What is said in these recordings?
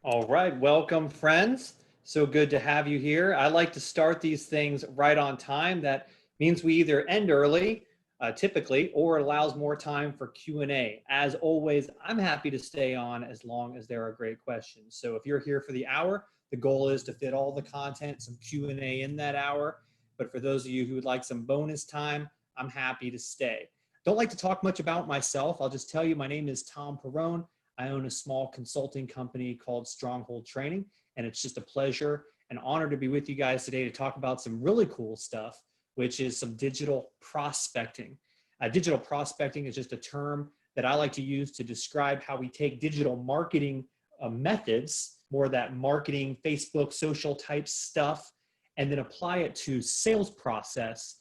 All right, welcome friends. So good to have you here. I like to start these things right on time. That means we either end early, typically, or it allows more time for Q&A. As always, I'm happy to stay on as long as there are great questions. So if you're here for the hour, the goal is to fit all the content, some Q&A in that hour. But for those of you who would like some bonus time, I'm happy to stay. Don't like to talk much about myself. I'll just tell you my name is Thom. I own a small consulting company called Stronghold Training, and it's just a pleasure and honor to be with you guys today to talk about some really cool stuff, which is some digital prospecting. Digital prospecting is just a term that I like to use to describe how we take digital marketing methods, more that marketing, Facebook, social type stuff, and then apply it to sales process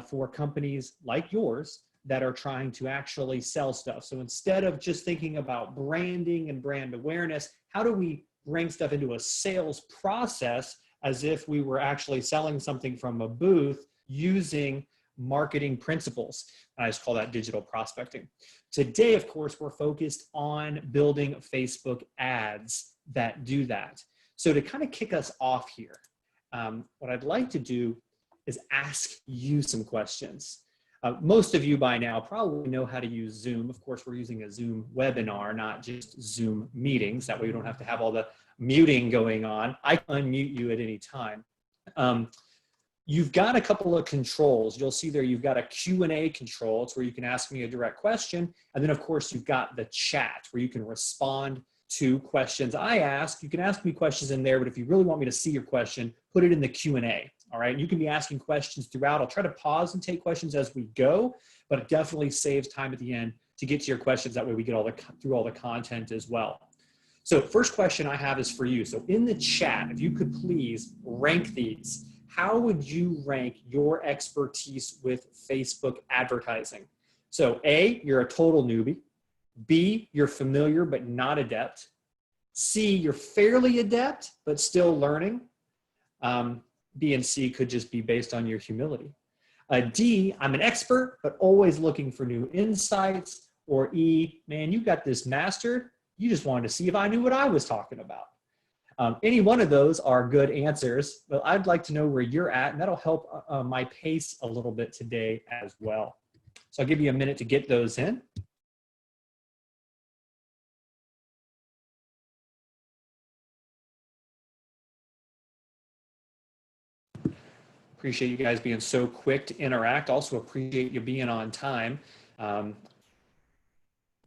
for companies like yours that are trying to actually sell stuff. So instead of just thinking about branding and brand awareness, how do we bring stuff into a sales process as if we were actually selling something from a booth using marketing principles? I just call that digital prospecting. Today, of course, we're focused on building Facebook ads that do that. So to kind of kick us off here, what I'd like to do is ask you some questions. Most of you by now probably know how to use Zoom. Of course, we're using a Zoom webinar, not just Zoom meetings. That way we don't have to have all the muting going on. I can unmute you at any time. You've got a couple of controls. You'll see there you've got a Q&A control. It's where you can ask me a direct question. And then, of course, you've got the chat where you can respond to questions I ask. You can ask me questions in there, but if you really want me to see your question, put it in the Q&A. All right, you can be asking questions throughout. I'll try to pause and take questions as we go, but it definitely saves time at the end to get to your questions. That way we get through all the content as well. So first question I have is for you. So in the chat, if you could please rank these. How would you rank your expertise with Facebook advertising? So A, you're a total newbie. B, you're familiar but not adept. C, you're fairly adept but still learning. B and C could just be based on your humility. D, I'm an expert, but always looking for new insights. Or E, man, you got this mastered. You just wanted to see if I knew what I was talking about. Any one of those are good answers, but I'd like to know where you're at, and that'll help my pace a little bit today as well. So I'll give you a minute to get those in. Appreciate you guys being so quick to interact. Also appreciate you being on time. About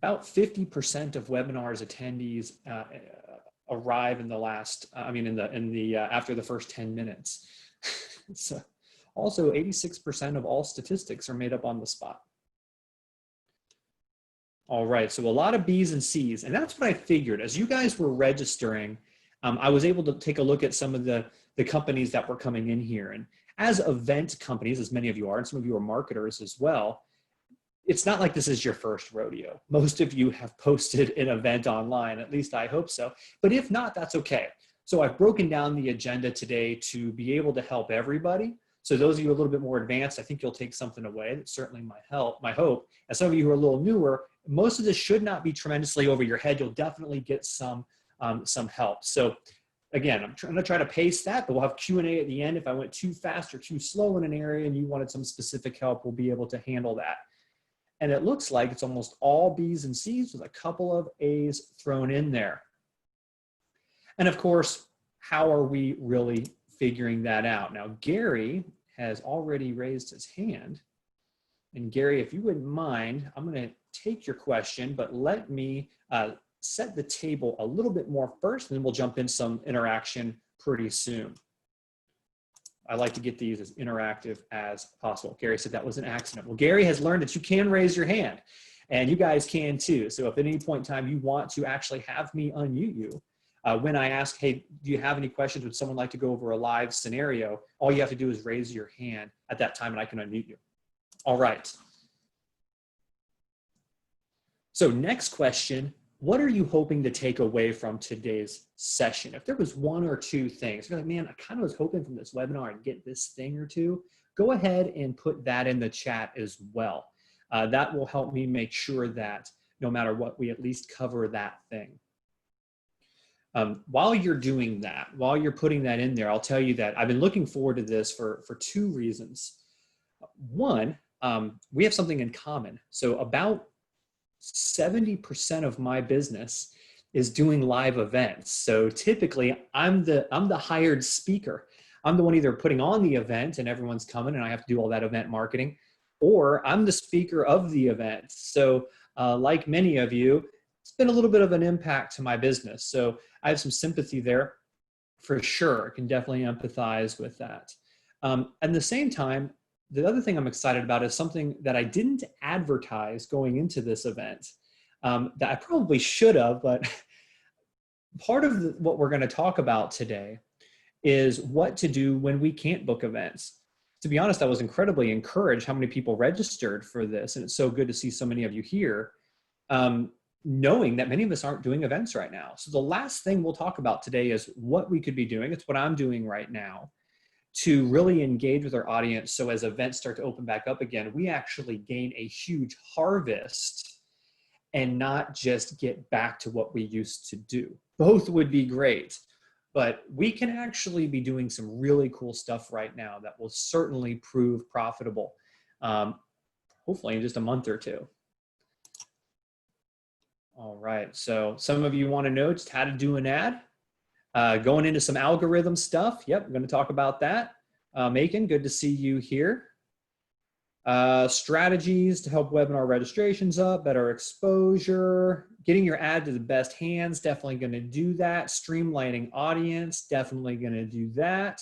50% of webinars attendees arrive in the last, after the first 10 minutes. So also 86% of all statistics are made up on the spot. All right, so a lot of B's and C's, and that's what I figured. As you guys were registering, I was able to take a look at some of the companies that were coming in here. And as event companies, as many of you are, and some of you are marketers as well, it's not like this is your first rodeo. Most of you have posted an event online, at least I hope so. But if not, that's okay. So I've broken down the agenda today to be able to help everybody. So those of you a little bit more advanced, I think you'll take something away. That's certainly my hope. As some of you who are a little newer, most of this should not be tremendously over your head. You'll definitely get some help. So again, I'm going to try to pace that, but we'll have Q&A at the end. If I went too fast or too slow in an area and you wanted some specific help, we'll be able to handle that. And it looks like it's almost all B's and C's with a couple of A's thrown in there. And of course, how are we really figuring that out? Now, Gary has already raised his hand. And Gary, if you wouldn't mind, I'm going to take your question, but let me set the table a little bit more first, and then we'll jump in some interaction pretty soon. I like to get these as interactive as possible. Gary said that was an accident. Well, Gary has learned that you can raise your hand, and you guys can too. So if at any point in time you want to actually have me unmute you, when I ask, hey, do you have any questions? Would someone like to go over a live scenario? All you have to do is raise your hand at that time and I can unmute you. All right. So next question, what are you hoping to take away from today's session? If there was one or two things, you're like, man, I kind of was hoping from this webinar I'd get this thing or two, go ahead and put that in the chat as well. That will help me make sure that no matter what, we at least cover that thing. While you're doing that, while you're putting that in there, I'll tell you that I've been looking forward to this for two reasons. One, we have something in common. So about 70% of my business is doing live events. So typically I'm the hired speaker. I'm the one either putting on the event and everyone's coming and I have to do all that event marketing, or I'm the speaker of the event. So like many of you, it's been a little bit of an impact to my business. So I have some sympathy there for sure. I can definitely empathize with that. At the same time, the other thing I'm excited about is something that I didn't advertise going into this event that I probably should have, but part of what we're going to talk about today is what to do when we can't book events. To be honest, I was incredibly encouraged how many people registered for this, and it's so good to see so many of you here, knowing that many of us aren't doing events right now. So the last thing we'll talk about today is what we could be doing. It's what I'm doing right now to really engage with our audience. So as events start to open back up again, we actually gain a huge harvest and not just get back to what we used to do. Both would be great, but we can actually be doing some really cool stuff right now that will certainly prove profitable, hopefully in just a month or two. All right, so some of you want to know just how to do an ad. Going into some algorithm stuff. Yep, I'm going to talk about that. Macon, good to see you here. Strategies to help webinar registrations up, better exposure, getting your ad to the best hands, definitely going to do that. Streamlining audience, definitely going to do that.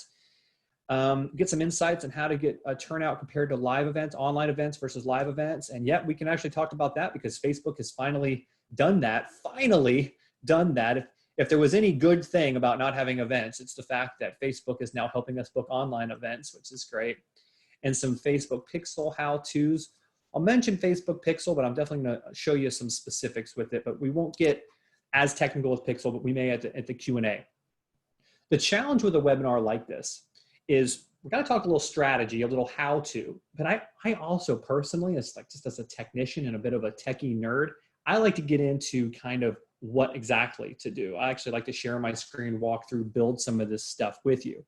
Get some insights on how to get a turnout compared to live events, online events versus live events. And yet we can actually talk about that because Facebook has finally done that, If there was any good thing about not having events, it's the fact that Facebook is now helping us book online events, which is great. And some Facebook Pixel how-tos. I'll mention Facebook Pixel, but I'm definitely going to show you some specifics with it, but we won't get as technical with Pixel, but we may at the Q&A. The challenge with a webinar like this is we're going to talk a little strategy, a little how-to, but I also personally, as a technician and a bit of a techie nerd, I like to get into kind of what exactly to do. I actually like to share my screen, walk through, build some of this stuff with you.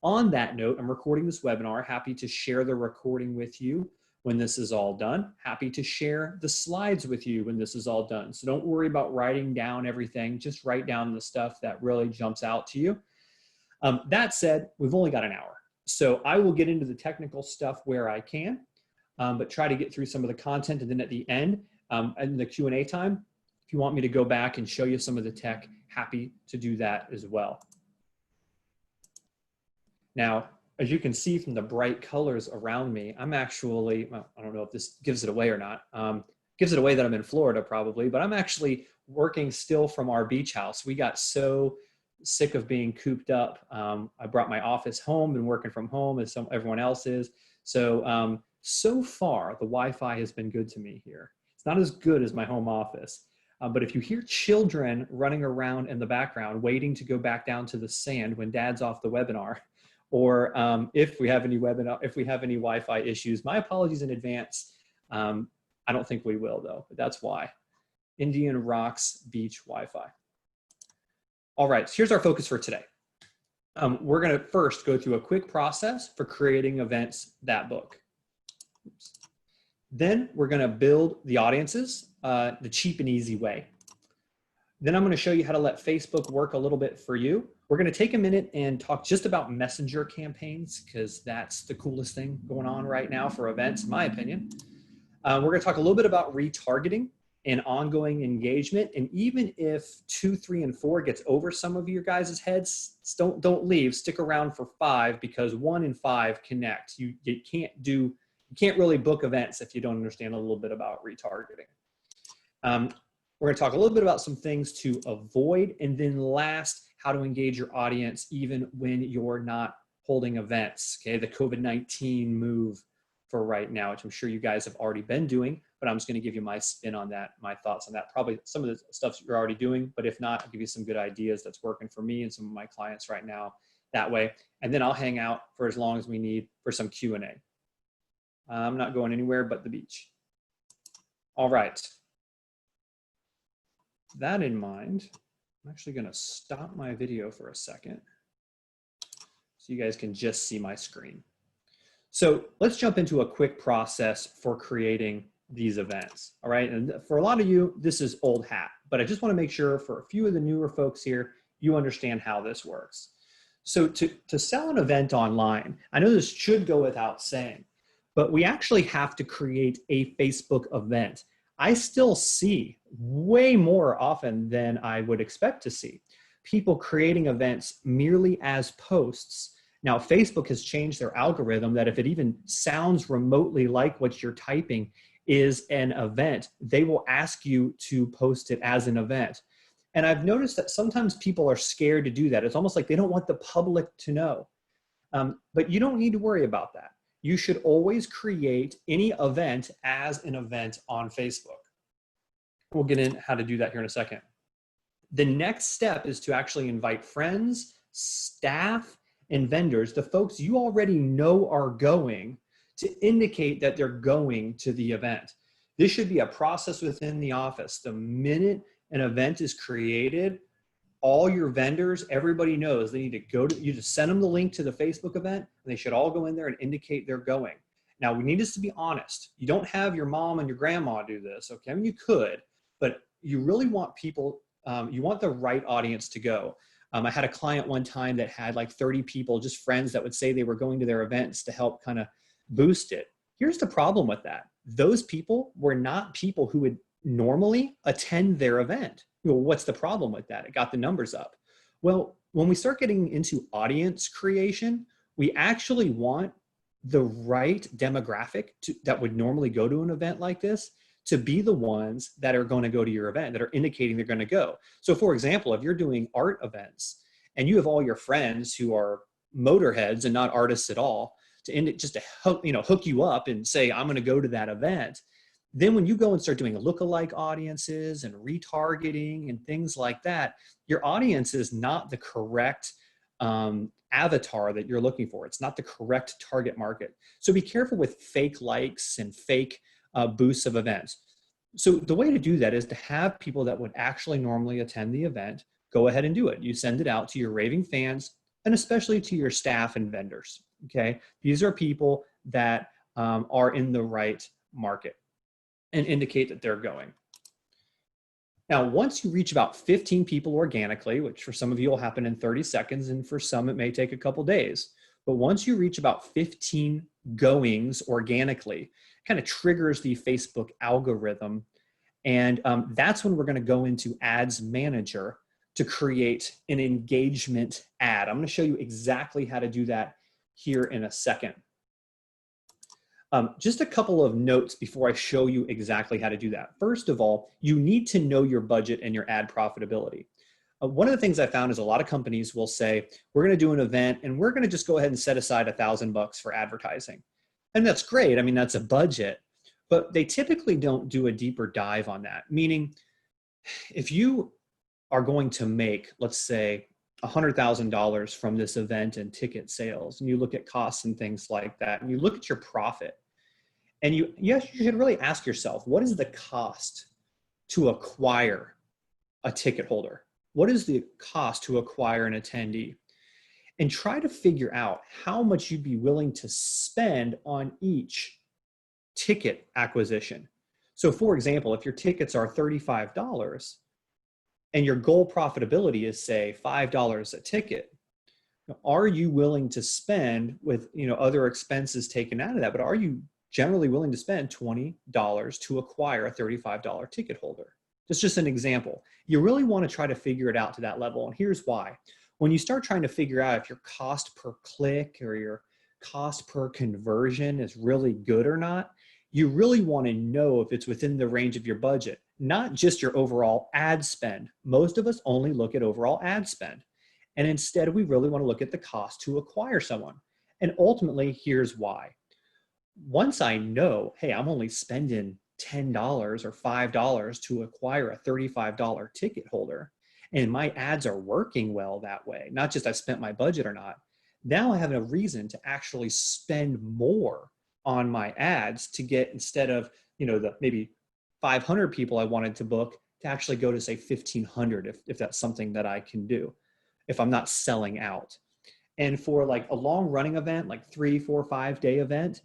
On that note, I'm recording this webinar. Happy to share the recording with you when this is all done. Happy to share the slides with you when this is all done. So don't worry about writing down everything. Just write down the stuff that really jumps out to you. That said, we've only got an hour. So I will get into the technical stuff where I can, but try to get through some of the content. And then at the end, in the Q&A time, if you want me to go back and show you some of the tech, happy to do that as well. Now, as you can see from the bright colors around me, I'm actually, well, I don't know if this gives it away or not, gives it away that I'm in Florida probably, but I'm actually working still from our beach house. We got so sick of being cooped up. I brought my office home and working from home as everyone else is. So, so far, the Wi-Fi has been good to me here. It's not as good as my home office. But if you hear children running around in the background waiting to go back down to the sand when dad's off the webinar, or if we have any Wi-Fi issues, my apologies in advance. I don't think we will though, but that's why. Indian Rocks Beach Wi-Fi. All right, so here's our focus for today. We're gonna first go through a quick process for creating events that book. Oops. Then we're gonna build the audiences the cheap and easy way. Then I'm gonna show you how to let Facebook work a little bit for you. We're gonna take a minute and talk just about messenger campaigns because that's the coolest thing going on right now for events, in my opinion. We're gonna talk a little bit about retargeting and ongoing engagement. And even if 2, 3, and 4 gets over some of your guys' heads, don't leave, stick around for 5 because 1 and 5 connect. You can't really book events if you don't understand a little bit about retargeting. We're gonna talk a little bit about some things to avoid, and then last, how to engage your audience even when you're not holding events, okay? The COVID-19 move for right now, which I'm sure you guys have already been doing, but I'm just gonna give you my spin on that, my thoughts on that. Probably some of the stuff you're already doing, but if not, I'll give you some good ideas that's working for me and some of my clients right now that way. And then I'll hang out for as long as we need for some Q&A. I'm not going anywhere but the beach. All right. That in mind, I'm actually going to stop my video for a second so you guys can just see my screen. So let's jump into a quick process for creating these events. All right. And for a lot of you, this is old hat, but I just want to make sure for a few of the newer folks here, you understand how this works. So to sell an event online, I know this should go without saying, but we actually have to create a Facebook event. I still see way more often than I would expect to see people creating events merely as posts. Now, Facebook has changed their algorithm that if it even sounds remotely like what you're typing is an event, they will ask you to post it as an event. And I've noticed that sometimes people are scared to do that. It's almost like they don't want the public to know. But you don't need to worry about that. You should always create any event as an event on Facebook. We'll get in how to do that here in a second. The next step is to actually invite friends, staff, and vendors, the folks you already know are going, to indicate that they're going to the event. This should be a process within the office. The minute an event is created, all your vendors, everybody knows they need to go to, you just send them the link to the Facebook event, and they should all go in there and indicate they're going. Now, we need us to be honest. You don't have your mom and your grandma do this, okay? I mean, you could, but you really want people, you want the right audience to go. I had a client one time that had like 30 people, just friends that would say they were going to their events to help kind of boost it. Here's the problem with that. Those people were not people who would normally attend their event. Well, what's the problem with that? It got the numbers up. Well, when we start getting into audience creation, we actually want the right demographic that would normally go to an event like this to be the ones that are going to go to your event, that are indicating they're going to go. So for example, if you're doing art events and you have all your friends who are motorheads and not artists at all, just to hook you up and say, I'm going to go to that event. Then when you go and start doing lookalike audiences and retargeting and things like that, your audience is not the correct avatar that you're looking for. It's not the correct target market. So be careful with fake likes and fake boosts of events. So the way to do that is to have people that would actually normally attend the event go ahead and do it. You send it out to your raving fans and especially to your staff and vendors. Okay, these are people that are in the right market and indicate that they're going. Now, once you reach about 15 people organically, which for some of you will happen in 30 seconds, and for some it may take a couple days, but once you reach about 15 goings organically, kind of triggers the Facebook algorithm. And that's when we're going to go into Ads Manager to create an engagement ad. I'm going to show you exactly how to do that here in a second. Just a couple of notes before I show you exactly how to do that. First of all, you need to know your budget and your ad profitability. One of the things I found is a lot of companies will say, we're going to do an event and we're going to just go ahead and set aside $1,000 for advertising. And that's great. I mean, that's a budget, but they typically don't do a deeper dive on that. Meaning, if you are going to make, let's say, $100,000 from this event and ticket sales, and you look at costs and things like that, and you look at your profit, and you should really ask yourself, what is the cost to acquire a ticket holder? What is the cost to acquire an attendee? And try to figure out how much you'd be willing to spend on each ticket acquisition. So for example, if your tickets are $35 and your goal profitability is say $5 a ticket, are you willing to spend with other expenses taken out of that, but are you generally willing to spend $20 to acquire a $35 ticket holder? That's just an example. You really want to try to figure it out to that level. And here's why. When you start trying to figure out if your cost per click or your cost per conversion is really good or not, you really want to know if it's within the range of your budget, not just your overall ad spend. Most of us only look at overall ad spend. And instead, we really want to look at the cost to acquire someone. And ultimately, here's why. Once I know, hey, I'm only spending $10 or $5 to acquire a $35 ticket holder, and my ads are working well that way, not just I've spent my budget or not, now I have a reason to actually spend more on my ads to get, instead of the maybe 500 people I wanted to book, to actually go to say 1,500 if that's something that I can do, if I'm not selling out. And for like a long running event, like 3, 4, 5 day event,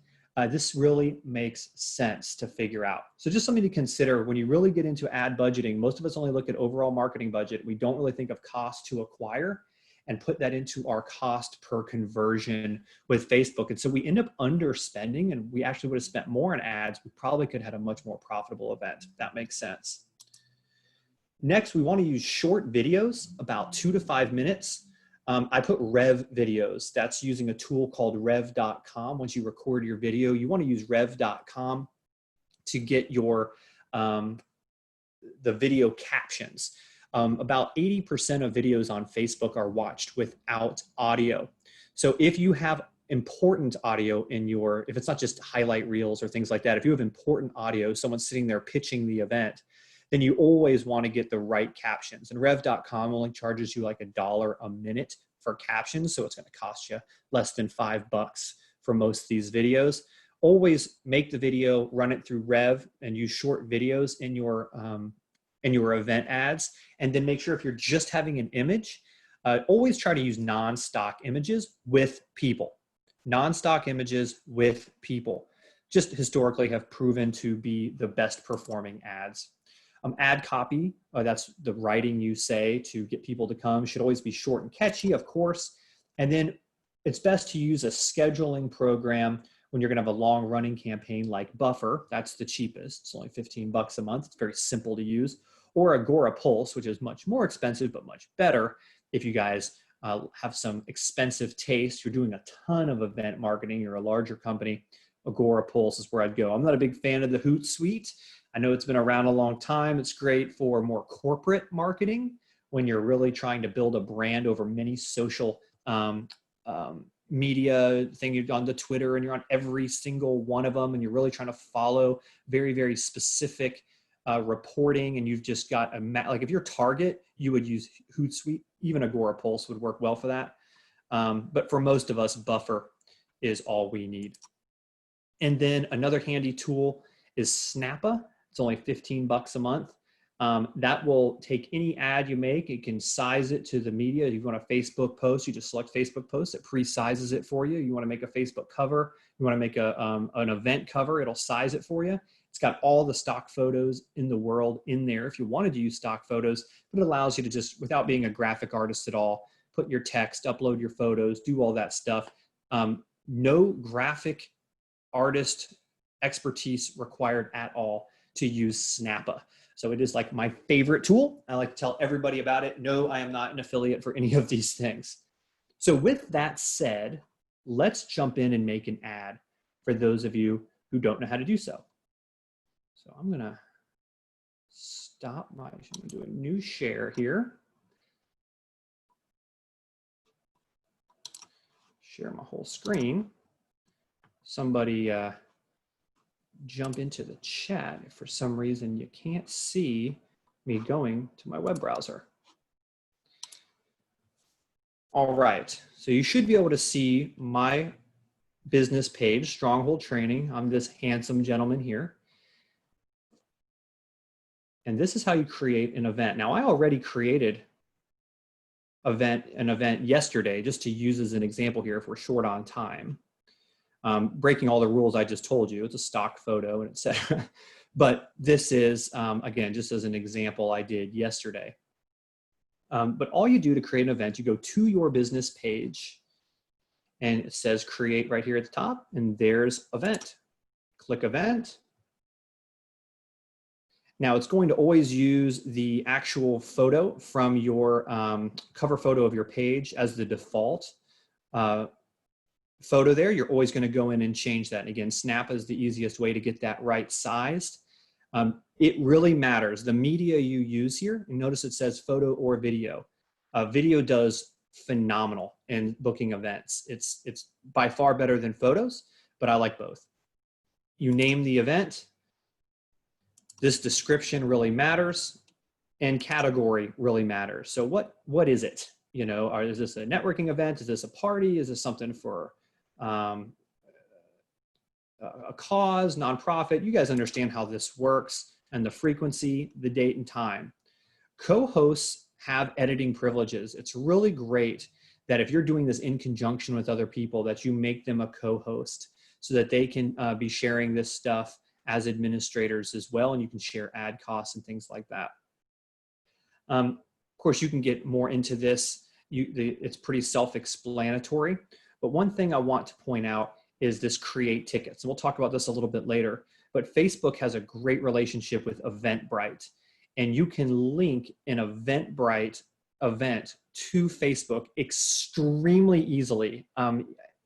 this really makes sense to figure out. So just something to consider when you really get into ad budgeting. Most of us only look at overall marketing budget. We don't really think of cost to acquire and put that into our cost per conversion with Facebook. And so we end up underspending, and we actually would have spent more in ads. We probably could have had a much more profitable event, if that makes sense. Next, we want to use short videos, about 2 to 5 minutes. I put Rev videos. That's using a tool called rev.com. Once you record your video, you want to use rev.com to get your the video captions. About 80% of videos on Facebook are watched without audio. So if you have important audio in your, if it's not just highlight reels or things like that, if you have important audio, someone's sitting there pitching the event, then you always want to get the right captions. And rev.com only charges you like $1 a minute for captions. So it's going to cost you less than $5 for most of these videos. Always make the video, run it through Rev, and use short videos in your event ads. And then make sure if you're just having an image, always try to use non-stock images with people. Non-stock images with people just historically have proven to be the best performing ads. Ad copy, that's the writing you say to get people to come, should always be short and catchy, of course. And then it's best to use a scheduling program when you're gonna have a long running campaign like Buffer. That's the cheapest, it's only $15 a month. It's very simple to use. Or Agora Pulse, which is much more expensive, but much better if you guys have some expensive taste. You're doing a ton of event marketing, you're a larger company. Agora Pulse is where I'd go. I'm not a big fan of the Hootsuite. I know it's been around a long time. It's great for more corporate marketing when you're really trying to build a brand over many social media thing. You're on the Twitter and you're on every single one of them, and you're really trying to follow very, very specific reporting. And you've just got like if you're Target, you would use Hootsuite. Even Agora Pulse would work well for that. But for most of us, Buffer is all we need. And then another handy tool is Snappa. It's only $15 a month. That will take any ad you make. It can size it to the media. If you want a Facebook post, you just select Facebook post. It pre-sizes it for you. You want to make a Facebook cover. You want to make an event cover. It'll size it for you. It's got all the stock photos in the world in there if you wanted to use stock photos, but it allows you to just, without being a graphic artist at all, put your text, upload your photos, do all that stuff. No graphic artist expertise required at all to use Snappa. So it is like my favorite tool. I like to tell everybody about it. No, I am not an affiliate for any of these things. So with that said, let's jump in and make an ad for those of you who don't know how to do so. So I'm gonna stop I'm gonna do a new share here. Share my whole screen. Somebody jump into the chat if for some reason you can't see me going to my web browser. All right, so you should be able to see my business page, Stronghold Training. I'm this handsome gentleman here. And this is how you create an event. Now, I already created an event yesterday, just to use as an example here if we're short on time. Breaking all the rules I just told you. It's a stock photo and etc. But this is, again, just as an example I did yesterday. But all you do to create an event, you go to your business page and it says create right here at the top, and there's event. Click event. Now it's going to always use the actual photo from your cover photo of your page as the default photo there. You're always going to go in and change that. And again, Snappa is the easiest way to get that right sized. It really matters. The media you use here, and notice it says photo or video. Video does phenomenal in booking events. It's by far better than photos, but I like both. You name the event. This description really matters, and category really matters. So what is it? You know, is this a networking event? Is this a party? Is this something for a cause, nonprofit? You guys understand how this works. and the frequency, the date and time. Co-hosts have editing privileges. It's really great that if you're doing this in conjunction with other people, that you make them a co-host so that they can be sharing this stuff as administrators as well, and you can share ad costs and things like that. Of course, you can get more into this. It's pretty self-explanatory, but one thing I want to point out is this create tickets. And we'll talk about this a little bit later, but Facebook has a great relationship with Eventbrite, and you can link an Eventbrite event to Facebook extremely easily.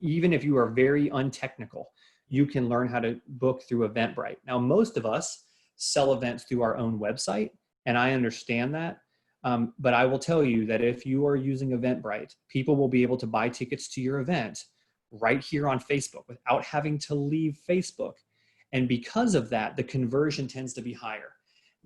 Even if you are very untechnical, you can learn how to book through Eventbrite. Now, most of us sell events through our own website, and I understand that. But I will tell you that if you are using Eventbrite, people will be able to buy tickets to your event right here on Facebook without having to leave Facebook. And because of that, the conversion tends to be higher.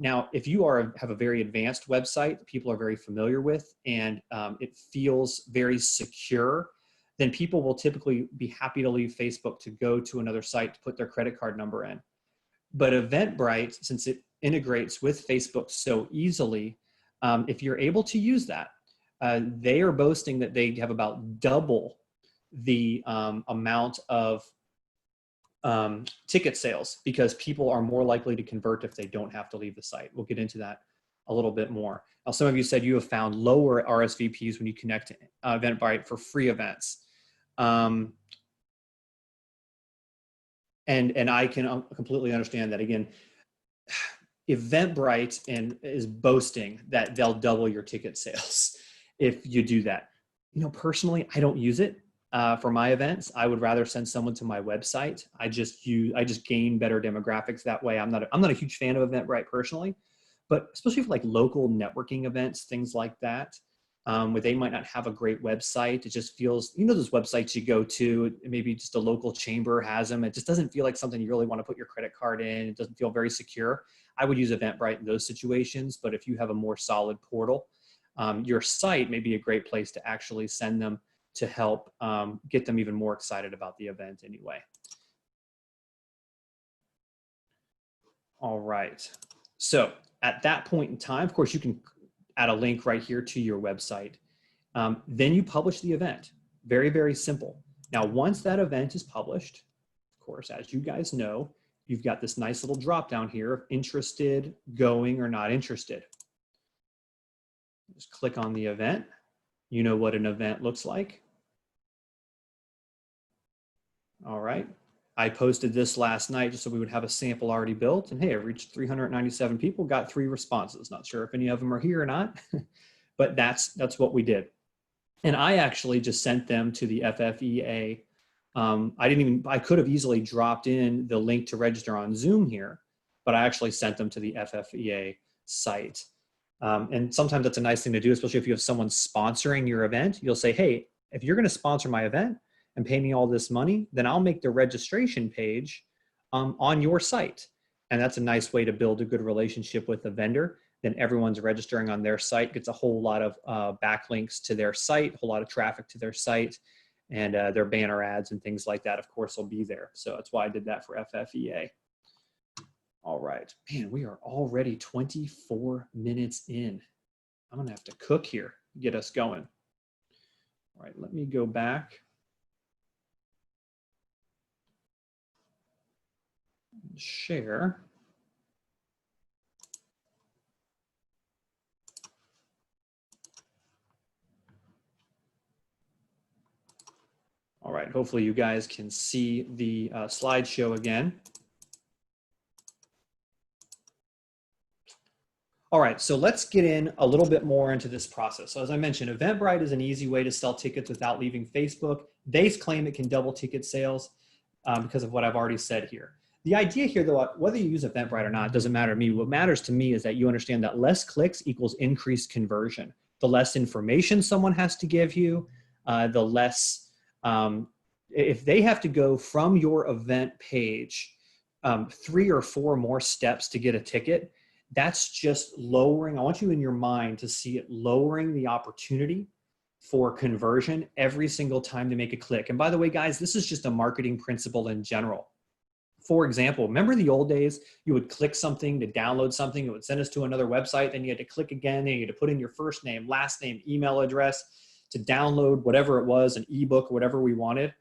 Now, if you have a very advanced website that people are very familiar with, and it feels very secure, then people will typically be happy to leave Facebook to go to another site to put their credit card number in. But Eventbrite, since it integrates with Facebook so easily, if you're able to use that, they are boasting that they have about double the amount of ticket sales because people are more likely to convert if they don't have to leave the site. We'll get into that a little bit more. Now, some of you said you have found lower RSVPs when you connect to Eventbrite for free events. And I can completely understand that. Again, Eventbrite is boasting that they'll double your ticket sales if you do that. You know, personally, I don't use it for my events. I would rather send someone to my website. I just gain better demographics that way. I'm not a huge fan of Eventbrite personally, but especially for like local networking events, things like that, where they might not have a great website. It just feels, you know, those websites you go to, maybe just a local chamber has them. It just doesn't feel like something you really want to put your credit card in. It doesn't feel very secure. I would use Eventbrite in those situations, but if you have a more solid portal, your site may be a great place to actually send them to help get them even more excited about the event anyway. All right. So at that point in time, of course, you can add a link right here to your website. Then you publish the event. Very, very simple. Now, once that event is published, of course, as you guys know, you've got this nice little drop down here of interested, going, or not interested. Just click on the event. You know what an event looks like. All right. I posted this last night just so we would have a sample already built. And hey, I reached 397 people, got 3 responses. Not sure if any of them are here or not, but that's what we did. And I actually just sent them to the FFEA. I could have easily dropped in the link to register on Zoom here, but I actually sent them to the FFEA site. And sometimes that's a nice thing to do, especially if you have someone sponsoring your event. You'll say, hey, if you're going to sponsor my event and pay me all this money, then I'll make the registration page on your site. And that's a nice way to build a good relationship with the vendor. Then everyone's registering on their site, gets a whole lot of backlinks to their site, a whole lot of traffic to their site, and their banner ads and things like that, of course, will be there. So that's why I did that for FFEA. All right, man, we are already 24 minutes in. I'm gonna have to cook here, get us going. All right, let me go back. Share. All right, hopefully you guys can see the slideshow again. All right, so let's get in a little bit more into this process. So as I mentioned, Eventbrite is an easy way to sell tickets without leaving Facebook. They claim it can double ticket sales because of what I've already said here. The idea here, though, whether you use Eventbrite or not, doesn't matter to me. What matters to me is that you understand that less clicks equals increased conversion. The less information someone has to give you, the less, if they have to go from your event page 3 or 4 more steps to get a ticket, that's just lowering. I want you in your mind to see it lowering the opportunity for conversion every single time they make a click. And by the way, guys, this is just a marketing principle in general. For example, remember the old days, you would click something to download something, it would send us to another website, then you had to click again, and you had to put in your first name, last name, email address to download whatever it was, an ebook, whatever we wanted.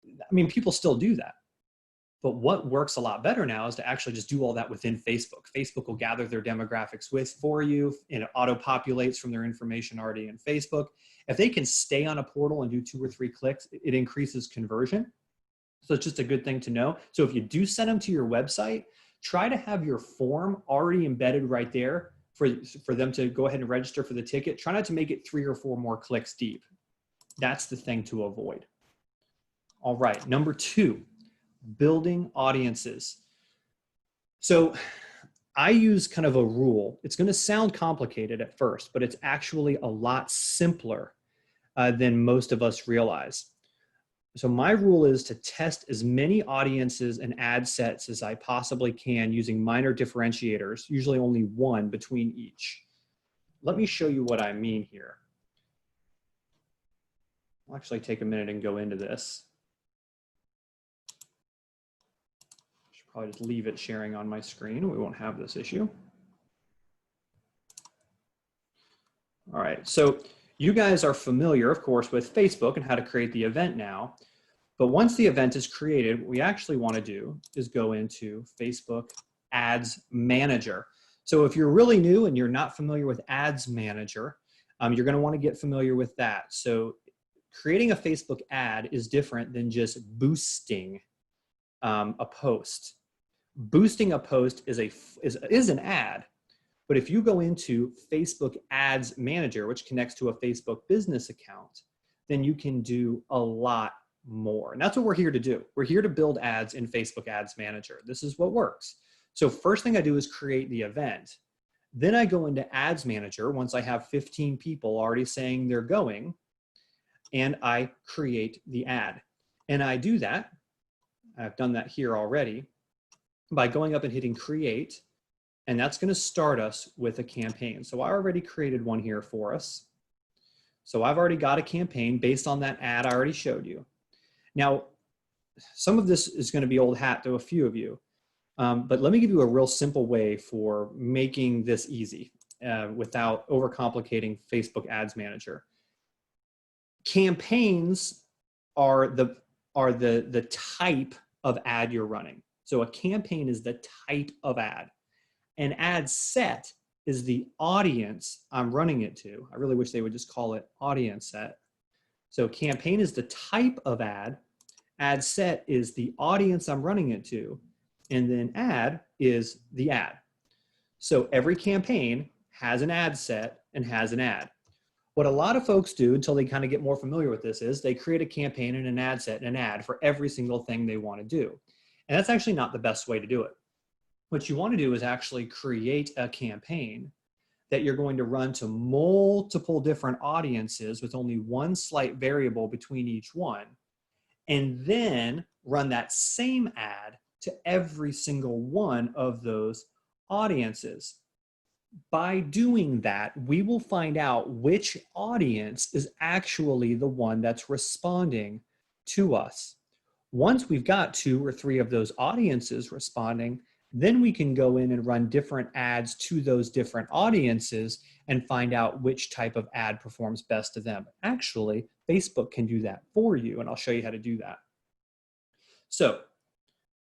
I mean, people still do that. But what works a lot better now is to actually just do all that within Facebook. Facebook will gather their demographics for you, and it auto-populates from their information already in Facebook. If they can stay on a portal and do 2 or 3 clicks, it increases conversion. So it's just a good thing to know. So if you do send them to your website, try to have your form already embedded right there for them to go ahead and register for the ticket. Try not to make it 3 or 4 more clicks deep. That's the thing to avoid. All right, number 2. Building audiences. So I use kind of a rule. It's going to sound complicated at first, but it's actually a lot simpler than most of us realize. So my rule is to test as many audiences and ad sets as I possibly can using minor differentiators, usually only 1 between each. Let me show you what I mean here. I'll actually take a minute and go into this. Probably just leave it sharing on my screen. We won't have this issue. All right, so you guys are familiar, of course, with Facebook and how to create the event now. But once the event is created, what we actually want to do is go into Facebook Ads Manager. So if you're really new and you're not familiar with Ads Manager, you're going to want to get familiar with that. So creating a Facebook ad is different than just boosting a post. Boosting a post is an ad, but if you go into Facebook Ads Manager, which connects to a Facebook business account, then you can do a lot more. And that's what we're here to do. We're here to build ads in Facebook Ads Manager. This is what works. So first thing I do is create the event. Then I go into Ads Manager once I have 15 people already saying they're going, and I create the ad. And I do that, I've done that here already, by going up and hitting create, and that's going to start us with a campaign. So I already created one here for us. So I've already got a campaign based on that ad I already showed you. Now, some of this is going to be old hat to a few of you, but let me give you a real simple way for making this easy without overcomplicating Facebook Ads Manager. Campaigns are the type of ad you're running. So a campaign is the type of ad. An ad set is the audience I'm running it to. I really wish they would just call it audience set. So campaign is the type of ad. Ad set is the audience I'm running it to. And then ad is the ad. So every campaign has an ad set and has an ad. What a lot of folks do until they kind of get more familiar with this is they create a campaign and an ad set and an ad for every single thing they want to do. And that's actually not the best way to do it. What you want to do is actually create a campaign that you're going to run to multiple different audiences with only one slight variable between each one, and then run that same ad to every single one of those audiences. By doing that, we will find out which audience is actually the one that's responding to us. Once we've got 2 or 3 of those audiences responding, then we can go in and run different ads to those different audiences and find out which type of ad performs best to them. Actually, Facebook can do that for you, and I'll show you how to do that. So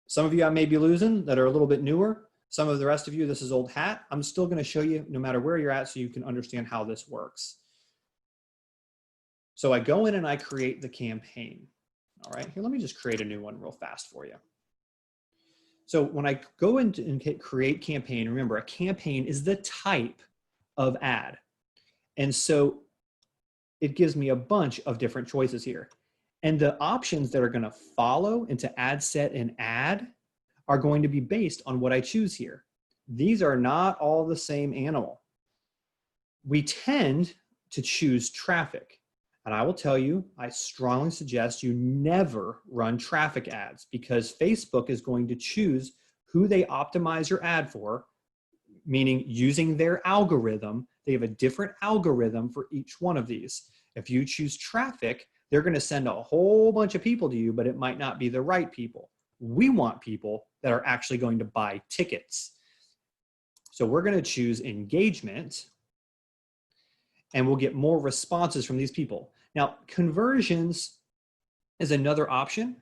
some of you I may be losing that are a little bit newer. Some of the rest of you, this is old hat. I'm still going to show you no matter where you're at so you can understand how this works. So I go in and I create the campaign. All right, here, let me just create a new one real fast for you. So when I go into and create campaign, remember a campaign is the type of ad. And so it gives me a bunch of different choices here. And the options that are going to follow into ad set and ad are going to be based on what I choose here. These are not all the same animal. We tend to choose traffic. And I will tell you, I strongly suggest you never run traffic ads because Facebook is going to choose who they optimize your ad for, meaning using their algorithm. They have a different algorithm for each one of these. If you choose traffic, they're going to send a whole bunch of people to you, but it might not be the right people. We want people that are actually going to buy tickets. So we're going to choose engagement, and we'll get more responses from these people. Now, conversions is another option,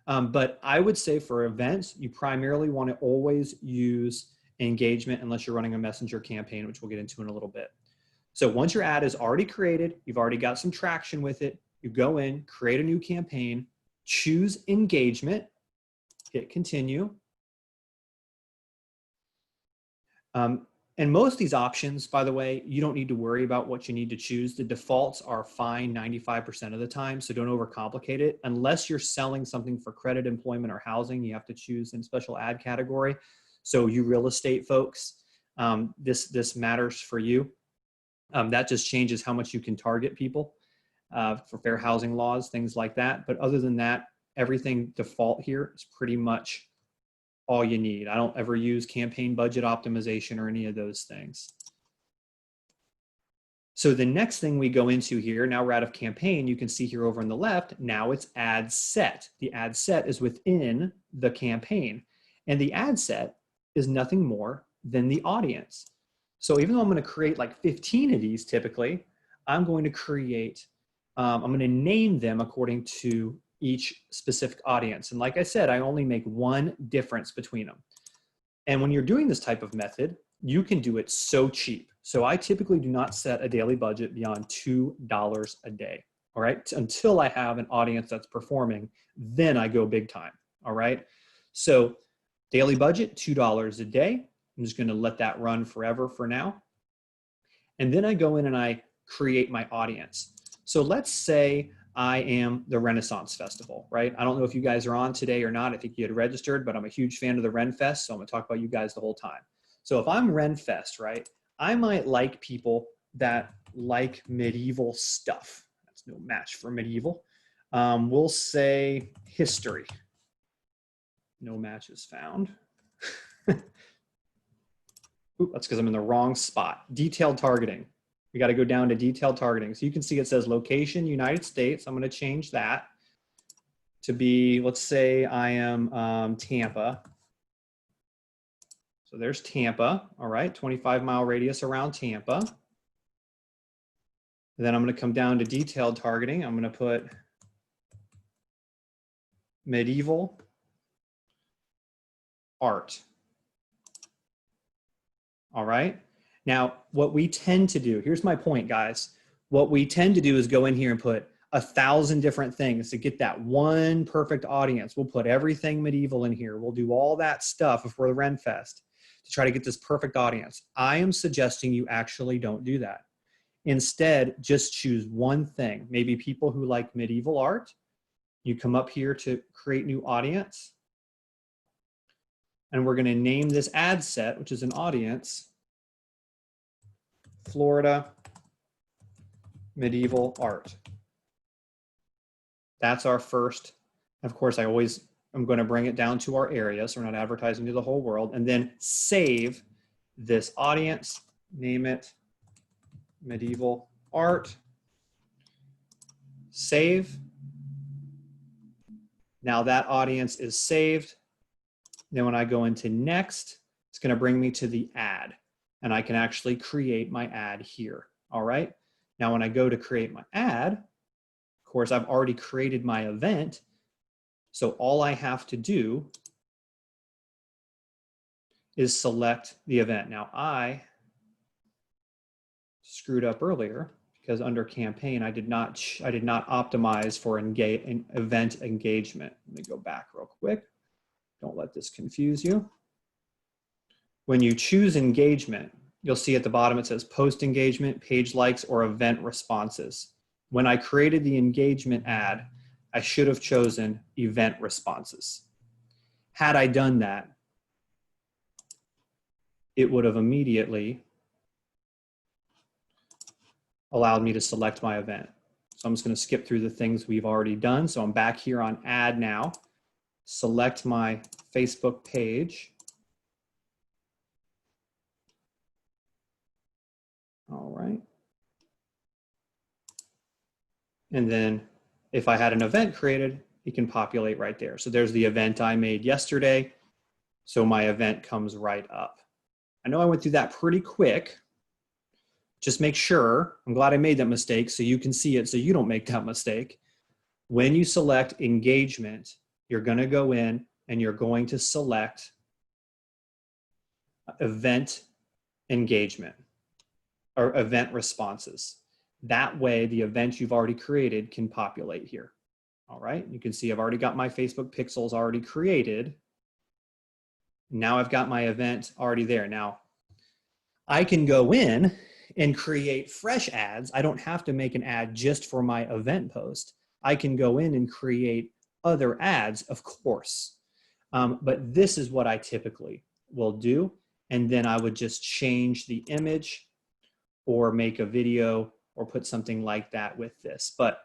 but I would say for events, you primarily want to always use engagement unless you're running a messenger campaign, which we'll get into in a little bit. So once your ad is already created, you've already got some traction with it, you go in, create a new campaign, choose engagement, hit continue. And most of these options, by the way, you don't need to worry about what you need to choose. The defaults are fine 95% of the time, so don't overcomplicate it. Unless you're selling something for credit, employment, or housing, you have to choose in special ad category. So you real estate folks, this matters for you. That just changes how much you can target people for fair housing laws, things like that. But other than that, everything default here is pretty much all you need. I don't ever use campaign budget optimization or any of those things. So the next thing we go into here, now we're out of campaign, you can see here over on the left, now it's ad set. The ad set is within the campaign. And the ad set is nothing more than the audience. So even though I'm going to create like 15 of these typically, I'm going to create, I'm going to name them according to each specific audience. And like I said, I only make one difference between them. And when you're doing this type of method, you can do it so cheap. So I typically do not set a daily budget beyond $2 a day, all right? Until I have an audience that's performing, then I go big time, all right? So daily budget, $2 a day. I'm just gonna let that run forever for now. And then I go in and I create my audience. So let's say I am the Renaissance Festival, right? I don't know if you guys are on today or not. I think you had registered, but I'm a huge fan of the Ren Fest, so I'm gonna talk about you guys the whole time. So if I'm Ren Fest, right, I might like people that like medieval stuff. That's no match for medieval. We'll say history. No matches found. Ooh, that's because I'm in the wrong spot. Detailed targeting. We got to go down to detailed targeting. So you can see it says location, United States. I'm going to change that to be, let's say I am Tampa. So there's Tampa, all right, 25-mile radius around Tampa. And then I'm going to come down to detailed targeting. I'm going to put medieval art. All right. Now, what we tend to do, here's my point, guys. What we tend to do is go in here and put 1,000 different things to get that one perfect audience. We'll put everything medieval in here. We'll do all that stuff if we're the Ren Fest to try to get this perfect audience. I am suggesting you actually don't do that. Instead, just choose one thing. Maybe people who like medieval art. You come up here to create new audience. And we're going to name this ad set, which is an audience, Florida medieval art. That's our first. Of course, I'm going to bring it down to our area, so we're not advertising to the whole world. And then save this audience, name it medieval art. Save. Now that audience is saved. Then when I go into next, it's going to bring me to the ad, and I can actually create my ad here. All right. Now, when I go to create my ad, of course, I've already created my event. So all I have to do is select the event. Now, I screwed up earlier because under campaign, I did not optimize for event engagement. Let me go back real quick. Don't let this confuse you. When you choose engagement, you'll see at the bottom it says post engagement, page likes, or event responses. When I created the engagement ad, I should have chosen event responses. Had I done that, it would have immediately allowed me to select my event. So I'm just going to skip through the things we've already done. So I'm back here on ad now. Select my Facebook page. All right. And then if I had an event created, it can populate right there. So there's the event I made yesterday. So my event comes right up. I know I went through that pretty quick. Just make sure, I'm glad I made that mistake so you can see it so you don't make that mistake. When you select engagement, you're going to go in and you're going to select event engagement or event responses. That way, the event you've already created can populate here. All right, you can see I've already got my Facebook pixels already created. Now I've got my event already there. Now, I can go in and create fresh ads. I don't have to make an ad just for my event post. I can go in and create other ads, of course. But this is what I typically will do. And then I would just change the image or make a video or put something like that with this. But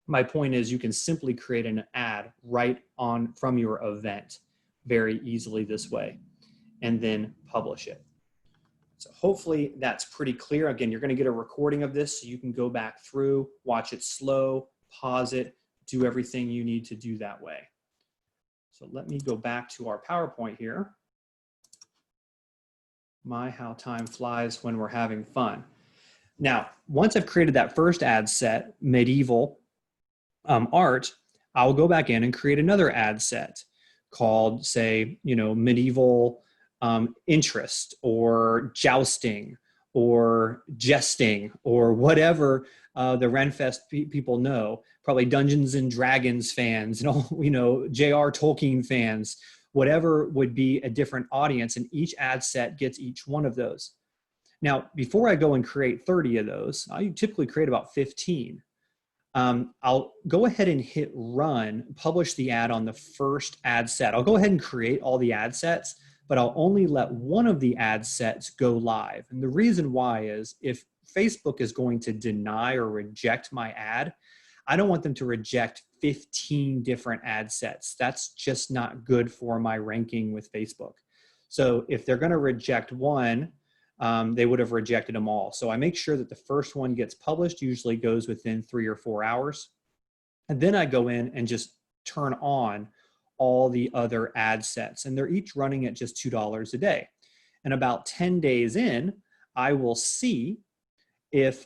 my point is you can simply create an ad right on from your event very easily this way and then publish it. So hopefully that's pretty clear. Again, you're going to get a recording of this so you can go back through, watch it slow, pause it, do everything you need to do that way. So let me go back to our PowerPoint here. My, how time flies when we're having fun. Now, once I've created that first ad set, medieval art, I'll go back in and create another ad set called, say, medieval interest or jousting or jesting or whatever the Renfest people know, probably Dungeons and Dragons fans and all, J.R. Tolkien fans, whatever would be a different audience, and each ad set gets each one of those. Now, before I go and create 30 of those, I typically create about 15. I'll go ahead and hit run, publish the ad on the first ad set. I'll go ahead and create all the ad sets, but I'll only let one of the ad sets go live. And the reason why is if Facebook is going to deny or reject my ad, I don't want them to reject 15 different ad sets. That's just not good for my ranking with Facebook. So if they're going to reject one, they would have rejected them all. So I make sure that the first one gets published, usually goes within 3 or 4 hours. And then I go in and just turn on all the other ad sets. And they're each running at just $2 a day. And about 10 days in, I will see if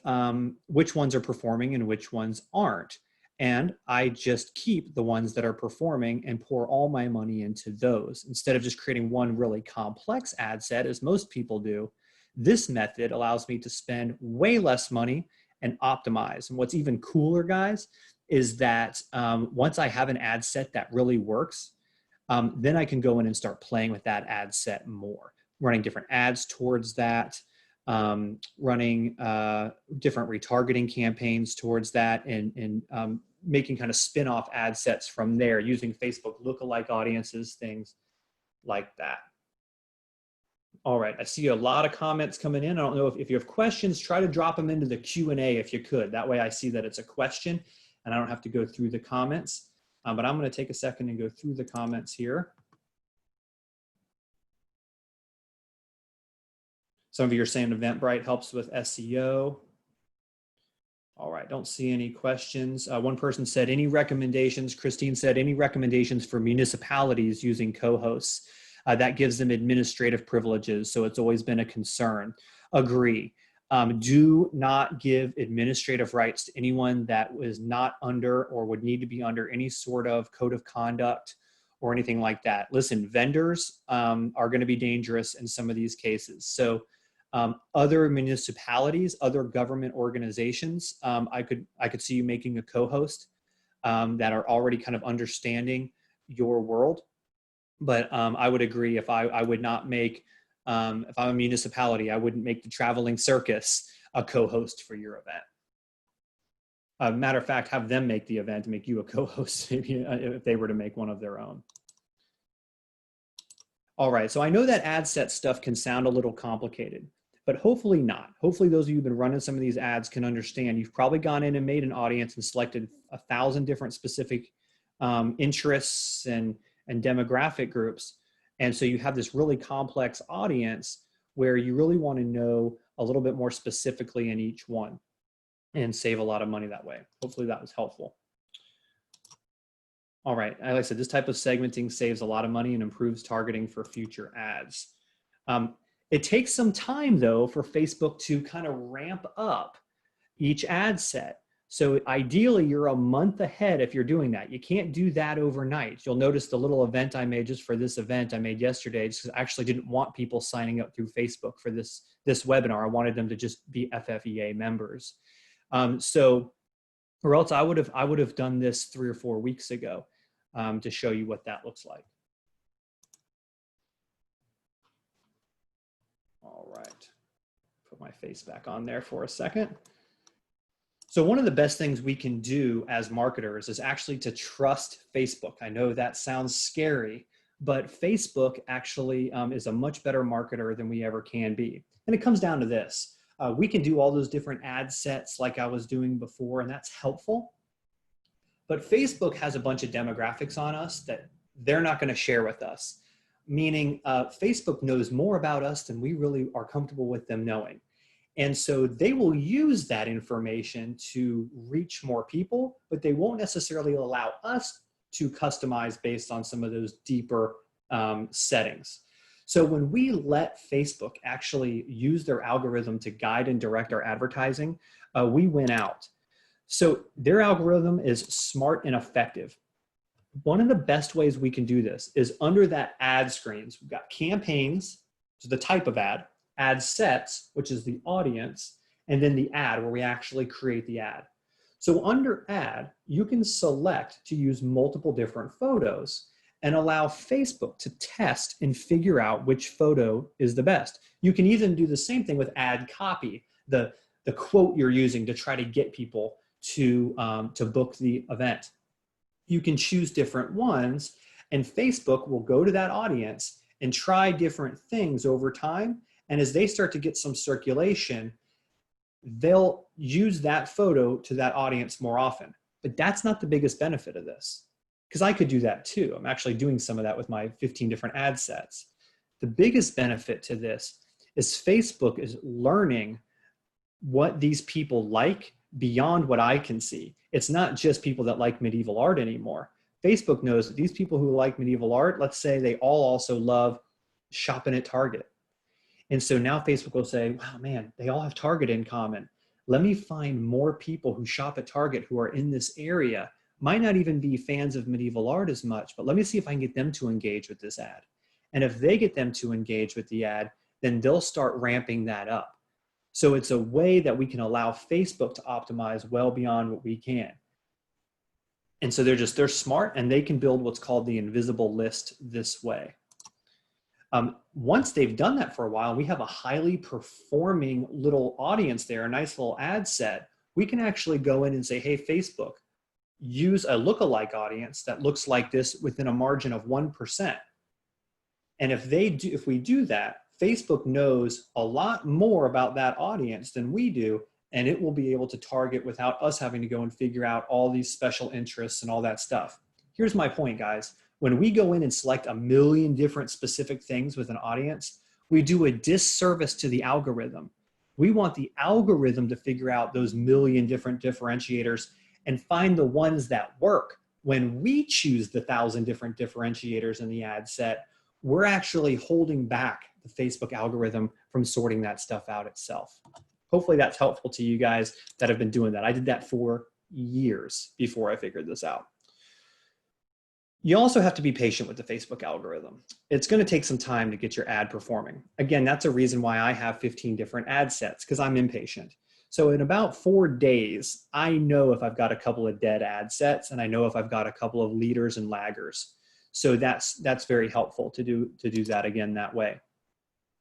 which ones are performing and which ones aren't. And I just keep the ones that are performing and pour all my money into those. Instead of just creating one really complex ad set, as most people do, this method allows me to spend way less money and optimize. And what's even cooler, guys, is that once I have an ad set that really works, then I can go in and start playing with that ad set more, running different ads towards that, running different retargeting campaigns towards that, and making kind of spin-off ad sets from there using Facebook lookalike audiences, things like that. All right, I see a lot of comments coming in. I don't know if you have questions, try to drop them into the Q&A if you could. That way I see that it's a question and I don't have to go through the comments. But I'm going to take a second and go through the comments here. Some of you are saying Eventbrite helps with SEO. All right, don't see any questions. One person said, any recommendations? Christine said, any recommendations for municipalities using co-hosts? That gives them administrative privileges, so it's always been a concern. Agree. Do not give administrative rights to anyone that was not under or would need to be under any sort of code of conduct or anything like that. Listen, vendors are going to be dangerous in some of these cases. So other municipalities, other government organizations, I could see you making a co-host that are already kind of understanding your world. But I would agree if I would not make, if I'm a municipality, I wouldn't make the traveling circus a co-host for your event. Matter of fact, have them make the event and make you a co-host if they were to make one of their own. All right, so I know that ad set stuff can sound a little complicated, but hopefully not. Hopefully those of you who've been running some of these ads can understand. You've probably gone in and made an audience and selected 1,000 different specific interests and demographic groups. And so you have this really complex audience where you really want to know a little bit more specifically in each one and save a lot of money that way. Hopefully that was helpful. All right, like I said, this type of segmenting saves a lot of money and improves targeting for future ads. It takes some time though for Facebook to kind of ramp up each ad set. So ideally you're a month ahead if you're doing that. You can't do that overnight. You'll notice the little event I made just for this event I made yesterday, just because I actually didn't want people signing up through Facebook for this webinar. I wanted them to just be FFEA members. Or else I would have done this 3 or 4 weeks ago to show you what that looks like. All right, put my face back on there for a second. So one of the best things we can do as marketers is actually to trust Facebook. I know that sounds scary, but Facebook actually is a much better marketer than we ever can be. And it comes down to this. We can do all those different ad sets like I was doing before, and that's helpful. But Facebook has a bunch of demographics on us that they're not going to share with us, meaning Facebook knows more about us than we really are comfortable with them knowing. And so they will use that information to reach more people, but they won't necessarily allow us to customize based on some of those deeper settings. So when we let Facebook actually use their algorithm to guide and direct our advertising, we win out. So their algorithm is smart and effective. One of the best ways we can do this is under that ad screens. We've got campaigns, so the type of ad sets, which is the audience, and then the ad where we actually create the ad. So under ad, you can select to use multiple different photos and allow Facebook to test and figure out which photo is the best. You can even do the same thing with ad copy, the quote you're using to try to get people to book the event. You can choose different ones, and Facebook will go to that audience and try different things over time. And as they start to get some circulation, they'll use that photo to that audience more often. But that's not the biggest benefit of this, because I could do that too. I'm actually doing some of that with my 15 different ad sets. The biggest benefit to this is Facebook is learning what these people like beyond what I can see. It's not just people that like medieval art anymore. Facebook knows that these people who like medieval art, let's say they all also love shopping at Target. And so now Facebook will say, wow, man, they all have Target in common. Let me find more people who shop at Target who are in this area. Might not even be fans of medieval art as much, but let me see if I can get them to engage with this ad. And if they get them to engage with the ad, then they'll start ramping that up. So it's a way that we can allow Facebook to optimize well beyond what we can. And so they're smart, and they can build what's called the invisible list this way. Once they've done that for a while, we have a highly performing little audience there, a nice little ad set. We can actually go in and say, hey, Facebook, use a lookalike audience that looks like this within a margin of 1%. And if we do that, Facebook knows a lot more about that audience than we do, and it will be able to target without us having to go and figure out all these special interests and all that stuff. Here's my point, guys. When we go in and select a million different specific things with an audience, we do a disservice to the algorithm. We want the algorithm to figure out those million different differentiators and find the ones that work. When we choose the 1,000 different differentiators in the ad set, we're actually holding back the Facebook algorithm from sorting that stuff out itself. Hopefully that's helpful to you guys that have been doing that. I did that for years before I figured this out. You also have to be patient with the Facebook algorithm. It's going to take some time to get your ad performing. Again, that's a reason why I have 15 different ad sets, because I'm impatient. So in about 4 days, I know if I've got a couple of dead ad sets, and I know if I've got a couple of leaders and laggers. So that's very helpful to do that again that way.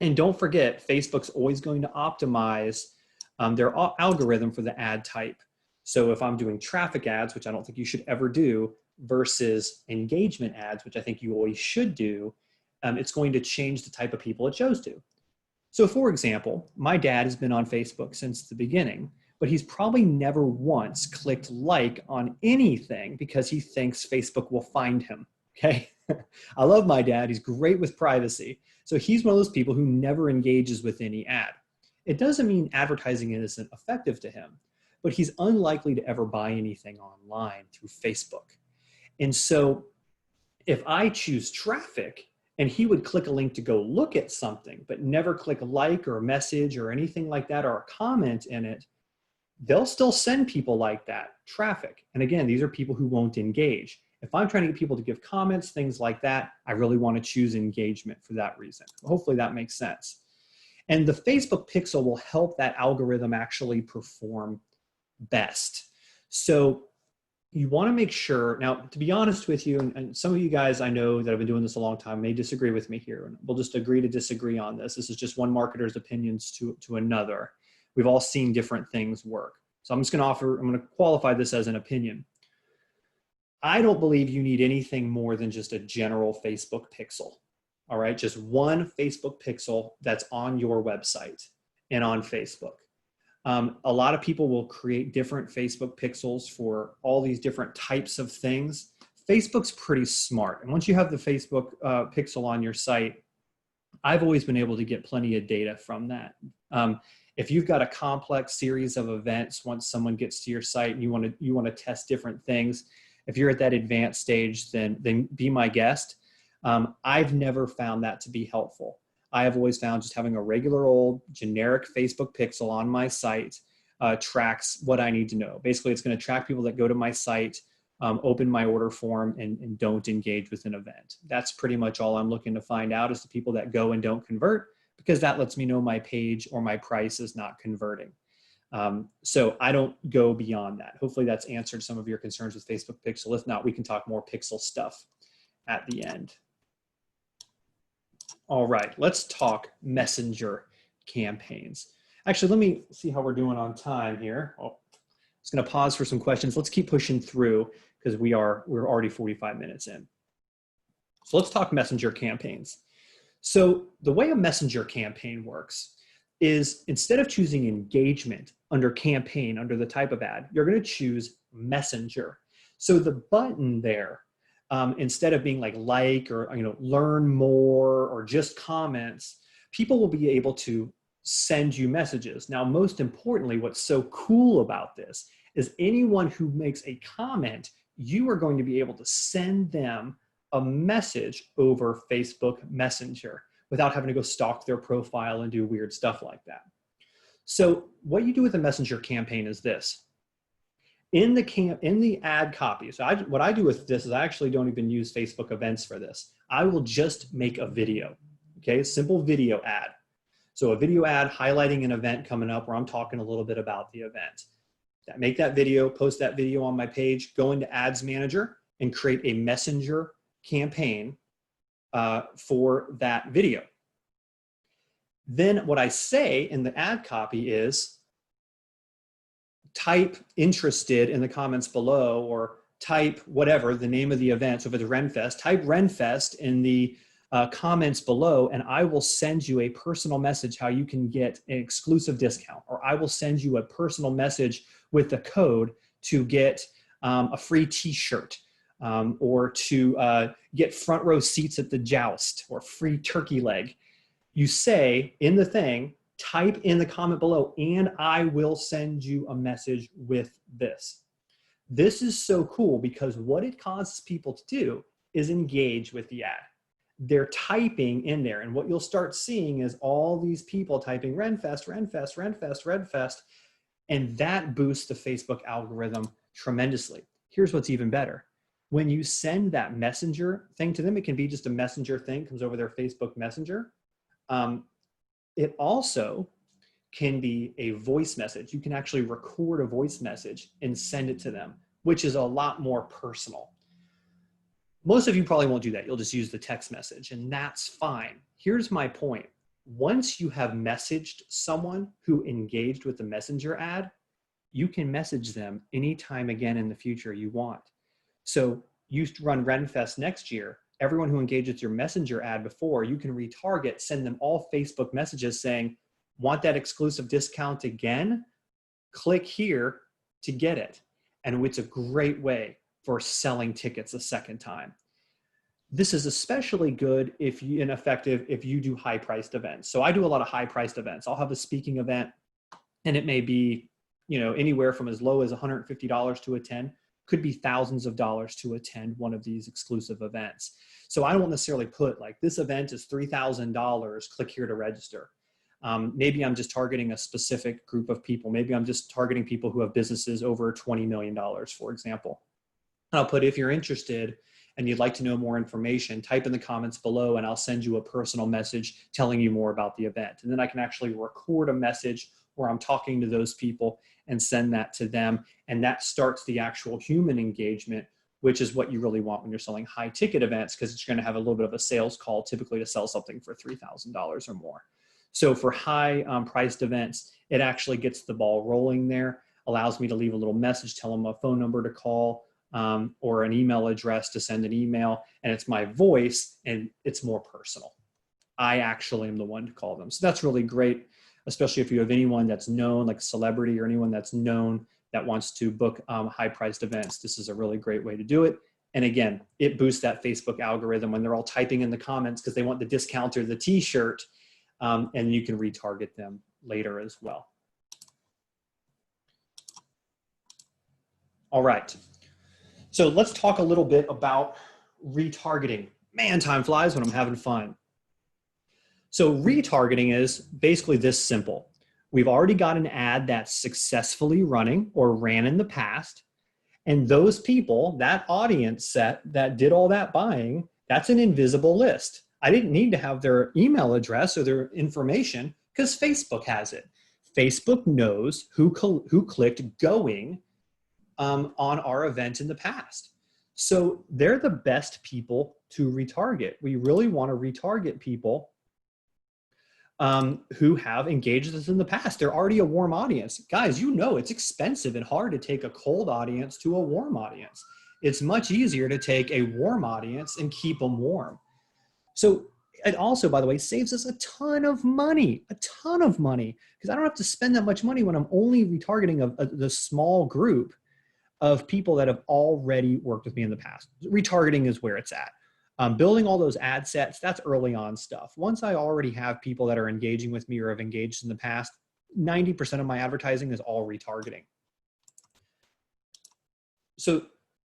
And don't forget, Facebook's always going to optimize their algorithm for the ad type. So if I'm doing traffic ads, which I don't think you should ever do, versus engagement ads, which I think you always should do, it's going to change the type of people it shows to. So for example, my dad has been on Facebook since the beginning, but he's probably never once clicked like on anything because he thinks Facebook will find him, okay? I love my dad, he's great with privacy. So he's one of those people who never engages with any ad. It doesn't mean advertising isn't effective to him, but he's unlikely to ever buy anything online through Facebook. And so if I choose traffic and he would click a link to go look at something, but never click like or message or anything like that or a comment in it, they'll still send people like that traffic. And again, these are people who won't engage. If I'm trying to get people to give comments, things like that, I really want to choose engagement for that reason. Hopefully that makes sense. And the Facebook pixel will help that algorithm actually perform best. So you want to make sure, now, to be honest with you, and some of you guys I know that have been doing this a long time may disagree with me here, and we'll just agree to disagree on this. This is just one marketer's opinions to another. We've all seen different things work. So I'm going to qualify this as an opinion. I don't believe you need anything more than just a general Facebook pixel. All right, just one Facebook pixel that's on your website and on Facebook. A lot of people will create different Facebook pixels for all these different types of things. Facebook's pretty smart. And once you have the Facebook pixel on your site, I've always been able to get plenty of data from that. If you've got a complex series of events, once someone gets to your site and you want to test different things, if you're at that advanced stage, then be my guest. I've never found that to be helpful. I have always found just having a regular old generic Facebook pixel on my site tracks what I need to know. Basically, it's going to track people that go to my site, open my order form, and don't engage with an event. That's pretty much all I'm looking to find out is the people that go and don't convert, because that lets me know my page or my price is not converting. So I don't go beyond that. Hopefully that's answered some of your concerns with Facebook pixel. If not, we can talk more pixel stuff at the end. All right, let's talk messenger campaigns. Actually, let me see how we're doing on time here. Oh, I'm just going to pause for some questions. Let's keep pushing through because we're already 45 minutes in. So let's talk messenger campaigns. So the way a messenger campaign works is instead of choosing engagement under campaign, under the type of ad, you're going to choose messenger. So the button there, instead of being like or learn more or just comments, people will be able to send you messages. Now, most importantly, what's so cool about this is anyone who makes a comment, you are going to be able to send them a message over Facebook Messenger without having to go stalk their profile and do weird stuff like that. So what you do with a messenger campaign is this. In the ad copy, so what I do with this is I actually don't even use Facebook events for this. I will just make a video, okay? A simple video ad. So a video ad highlighting an event coming up where I'm talking a little bit about the event. Make that video, post that video on my page, go into Ads Manager and create a messenger campaign for that video. Then what I say in the ad copy is, type interested in the comments below, or type whatever, the name of the event. So if it's Renfest, type Renfest in the comments below, and I will send you a personal message how you can get an exclusive discount, or I will send you a personal message with the code to get a free t-shirt, or to get front row seats at the joust, or free turkey leg. You say in the thing, type in the comment below, and I will send you a message with this. This is so cool because what it causes people to do is engage with the ad. They're typing in there, and what you'll start seeing is all these people typing Renfest, Renfest, Renfest, Renfest, and that boosts the Facebook algorithm tremendously. Here's what's even better. When you send that messenger thing to them, it can be just a messenger thing, comes over their Facebook Messenger. It also can be a voice message. You can actually record a voice message and send it to them, which is a lot more personal. Most of you probably won't do that. You'll just use the text message, and that's fine. Here's my point. Once you have messaged someone who engaged with the messenger ad, you can message them anytime again in the future you want. So you run Renfest next year. Everyone who engaged with your messenger ad before, you can retarget, send them all Facebook messages saying, want that exclusive discount again? Click here to get it. And it's a great way for selling tickets a second time. This is especially good and effective if you do high-priced events. So I do a lot of high-priced events. I'll have a speaking event, and it may be, anywhere from as low as $150 to attend. could be thousands of dollars to attend one of these exclusive events. So I won't necessarily put like, this event is $3,000, click here to register. Maybe I'm just targeting a specific group of people. Maybe I'm just targeting people who have businesses over $20 million, for example. And I'll put, if you're interested and you'd like to know more information, type in the comments below and I'll send you a personal message telling you more about the event. And then I can actually record a message where I'm talking to those people and send that to them. And that starts the actual human engagement, which is what you really want when you're selling high ticket events, because it's going to have a little bit of a sales call, typically to sell something for $3,000 or more. So for high priced events, it actually gets the ball rolling there, allows me to leave a little message, tell them a phone number to call or an email address to send an email, and it's my voice and it's more personal. I actually am the one to call them. So that's really great, especially if you have anyone that's known, like a celebrity or anyone that's known that wants to book high priced events. This is a really great way to do it. And again, it boosts that Facebook algorithm when they're all typing in the comments because they want the discount or the t-shirt. And you can retarget them later as well. All right, so let's talk a little bit about retargeting. Man, time flies when I'm having fun. So retargeting is basically this simple. We've already got an ad that's successfully running or ran in the past, and those people, that audience set that did all that buying, that's an invisible list. I didn't need to have their email address or their information because Facebook has it. Facebook knows who clicked going on our event in the past. So they're the best people to retarget. We really want to retarget people who have engaged with us in the past. They're already a warm audience. Guys, you know it's expensive and hard to take a cold audience to a warm audience. It's much easier to take a warm audience and keep them warm. So it also, by the way, saves us a ton of money, because I don't have to spend that much money when I'm only retargeting the small group of people that have already worked with me in the past. Retargeting is where it's at. Building all those ad sets, that's early on stuff. Once I already have people that are engaging with me or have engaged in the past, 90% of my advertising is all retargeting. So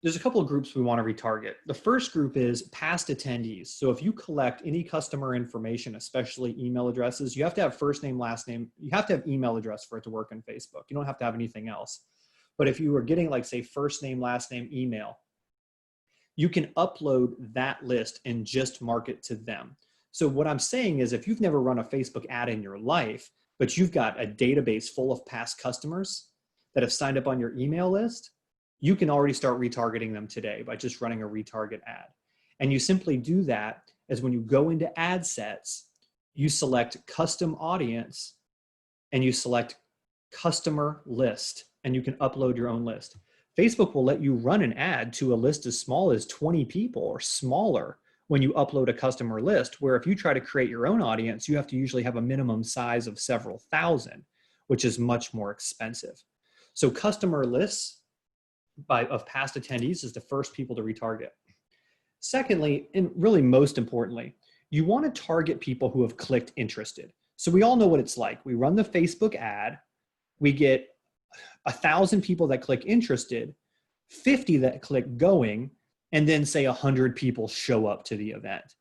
there's a couple of groups we want to retarget. The first group is past attendees. So if you collect any customer information, especially email addresses, you have to have first name, last name. You have to have email address for it to work in Facebook. You don't have to have anything else. But if you were getting like say first name, last name, email, you can upload that list and just market to them. So what I'm saying is if you've never run a Facebook ad in your life, but you've got a database full of past customers that have signed up on your email list, you can already start retargeting them today by just running a retarget ad. And you simply do that as when you go into ad sets, you select custom audience and you select customer list, and you can upload your own list. Facebook will let you run an ad to a list as small as 20 people or smaller when you upload a customer list, where if you try to create your own audience, you have to usually have a minimum size of several thousand, which is much more expensive. So customer lists of past attendees is the first people to retarget. Secondly, and really most importantly, you want to target people who have clicked interested. So we all know what it's like. We run the Facebook ad, we get 1,000 people that click interested, 50 that click going, and then say 100 people show up to the event.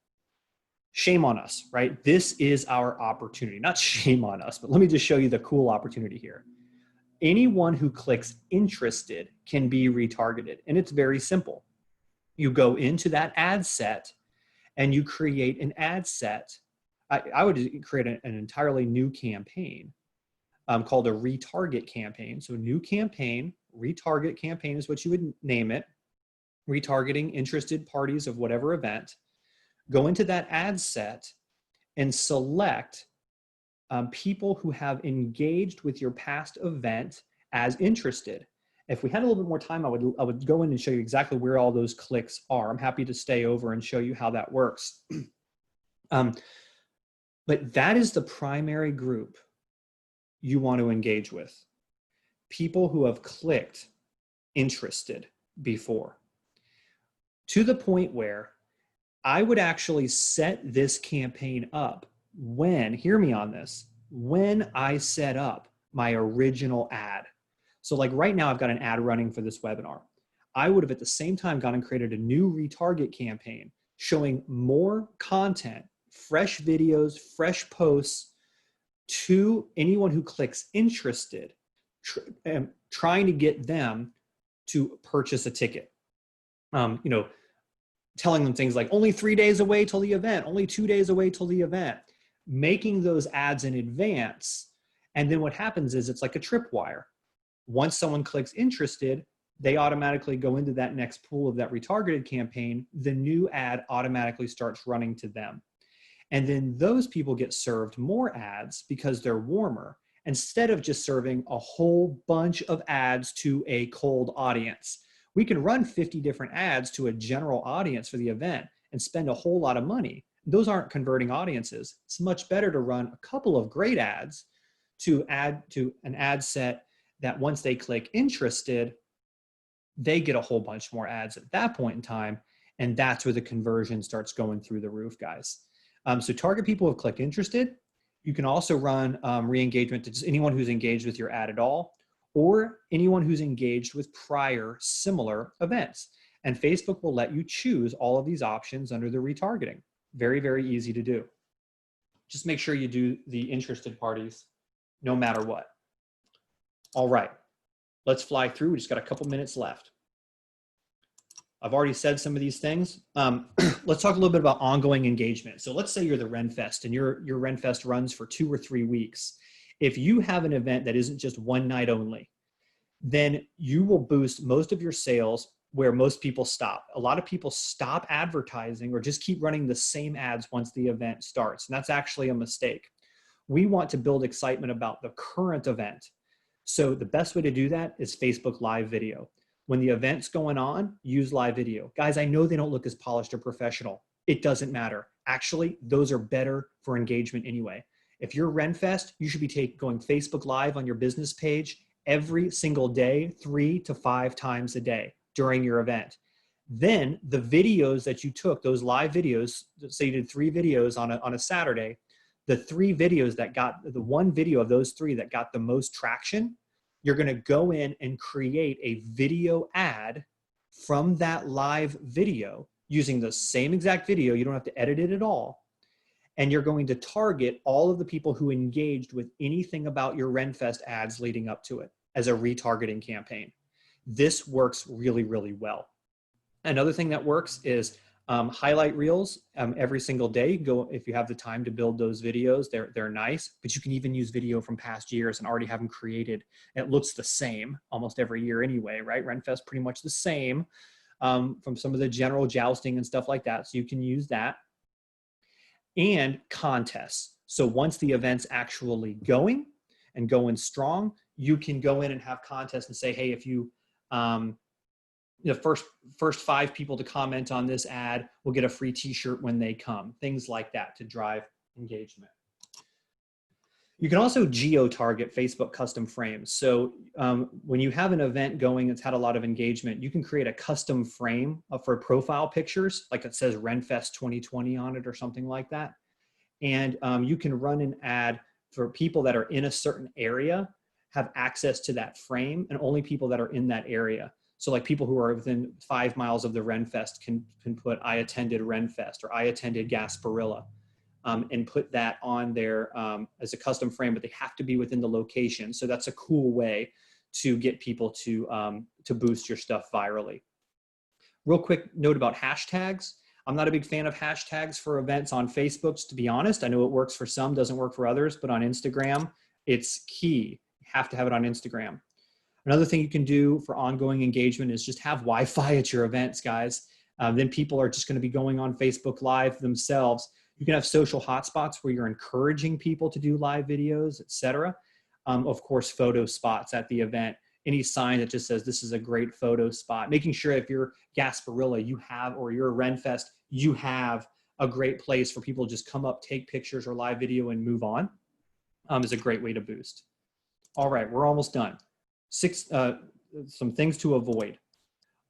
Shame on us, right? This is our opportunity. Not shame on us, but let me just show you the cool opportunity here. Anyone who clicks interested can be retargeted, and it's very simple. You go into that ad set and you create an ad set. I would create an entirely new campaign called a retarget campaign. So new campaign, retarget campaign is what you would name it. Retargeting interested parties of whatever event. Go into that ad set and select people who have engaged with your past event as interested. If we had a little bit more time, I would go in and show you exactly where all those clicks are. I'm happy to stay over and show you how that works. But that is the primary group you want to engage with. People who have clicked interested before. To the point where I would actually set this campaign up when, hear me on this, when I set up my original ad. So like right now I've got an ad running for this webinar. I would have at the same time gone and created a new retarget campaign showing more content, fresh videos, fresh posts to anyone who clicks interested, trying to get them to purchase a ticket. You know, telling them things like only 3 days away till the event, only 2 days away till the event, making those ads in advance. And then what happens is it's like a tripwire. Once someone clicks interested, they automatically go into that next pool of that retargeted campaign. The new ad automatically starts running to them. And then those people get served more ads because they're warmer, instead of just serving a whole bunch of ads to a cold audience. We can run 50 different ads to a general audience for the event and spend a whole lot of money. Those aren't converting audiences. It's much better to run a couple of great ads to add to an ad set that once they click interested, they get a whole bunch more ads at that point in time. And that's where the conversion starts going through the roof, guys. So target people who click interested. You can also run re-engagement to just anyone who's engaged with your ad at all, or anyone who's engaged with prior similar events. And Facebook will let you choose all of these options under the retargeting. Very, very easy to do. Just make sure you do the interested parties no matter what. All right, let's fly through. We just got a couple minutes left. I've already said some of these things. Let's talk a little bit about ongoing engagement. So let's say you're the RenFest and your RenFest runs for 2 or 3 weeks. If you have an event that isn't just one night only, then you will boost most of your sales where most people stop. A lot of people stop advertising or just keep running the same ads once the event starts. And that's actually a mistake. We want to build excitement about the current event. So the best way to do that is Facebook Live video. When the event's going on, use live video. Guys, I know they don't look as polished or professional. It doesn't matter. Actually, those are better for engagement anyway. If you're RenFest, you should be going Facebook Live on your business page every single day, 3 to 5 times a day during your event. Then the videos that you took, those live videos, say you did 3 videos on a Saturday, the 3 videos that got, the one video of those 3 that got the most traction, you're gonna go in and create a video ad from that live video using the same exact video. You don't have to edit it at all. And you're going to target all of the people who engaged with anything about your RenFest ads leading up to it as a retargeting campaign. This works really, really well. Another thing that works is highlight reels every single day. Go if you have the time to build those videos. They're nice, but you can even use video from past years and already have them created. It looks the same almost every year anyway, right? RenFest pretty much the same from some of the general jousting and stuff like that. So you can use that. And contests. So once the event's actually going and going strong, you can go in and have contests and say, hey, if you, the first 5 people to comment on this ad will get a free t-shirt when they come, things like that to drive engagement. You can also geo-target Facebook custom frames. So when you have an event going that's had a lot of engagement, you can create a custom frame for profile pictures, like it says RenFest 2020 on it or something like that. And you can run an ad for people that are in a certain area, have access to that frame, and only people that are in that area. So like people who are within 5 miles of the RenFest can put, I attended RenFest or I attended Gasparilla. And put that on there as a custom frame, but they have to be within the location. So that's a cool way to get people to boost your stuff virally. Real quick note about hashtags. I'm not a big fan of hashtags for events on Facebook, to be honest. I know it works for some, doesn't work for others, but on Instagram, it's key. You have to have it on Instagram. Another thing you can do for ongoing engagement is just have Wi-Fi at your events, guys. Then people are just gonna be going on Facebook Live themselves. You can have social hotspots where you're encouraging people to do live videos, etc. Of course, photo spots at the event. Any sign that just says this is a great photo spot. Making sure if you're Gasparilla, you have, or you're RenFest, you have a great place for people to just come up, take pictures or live video and move on is a great way to boost. All right, we're almost done. Some things to avoid.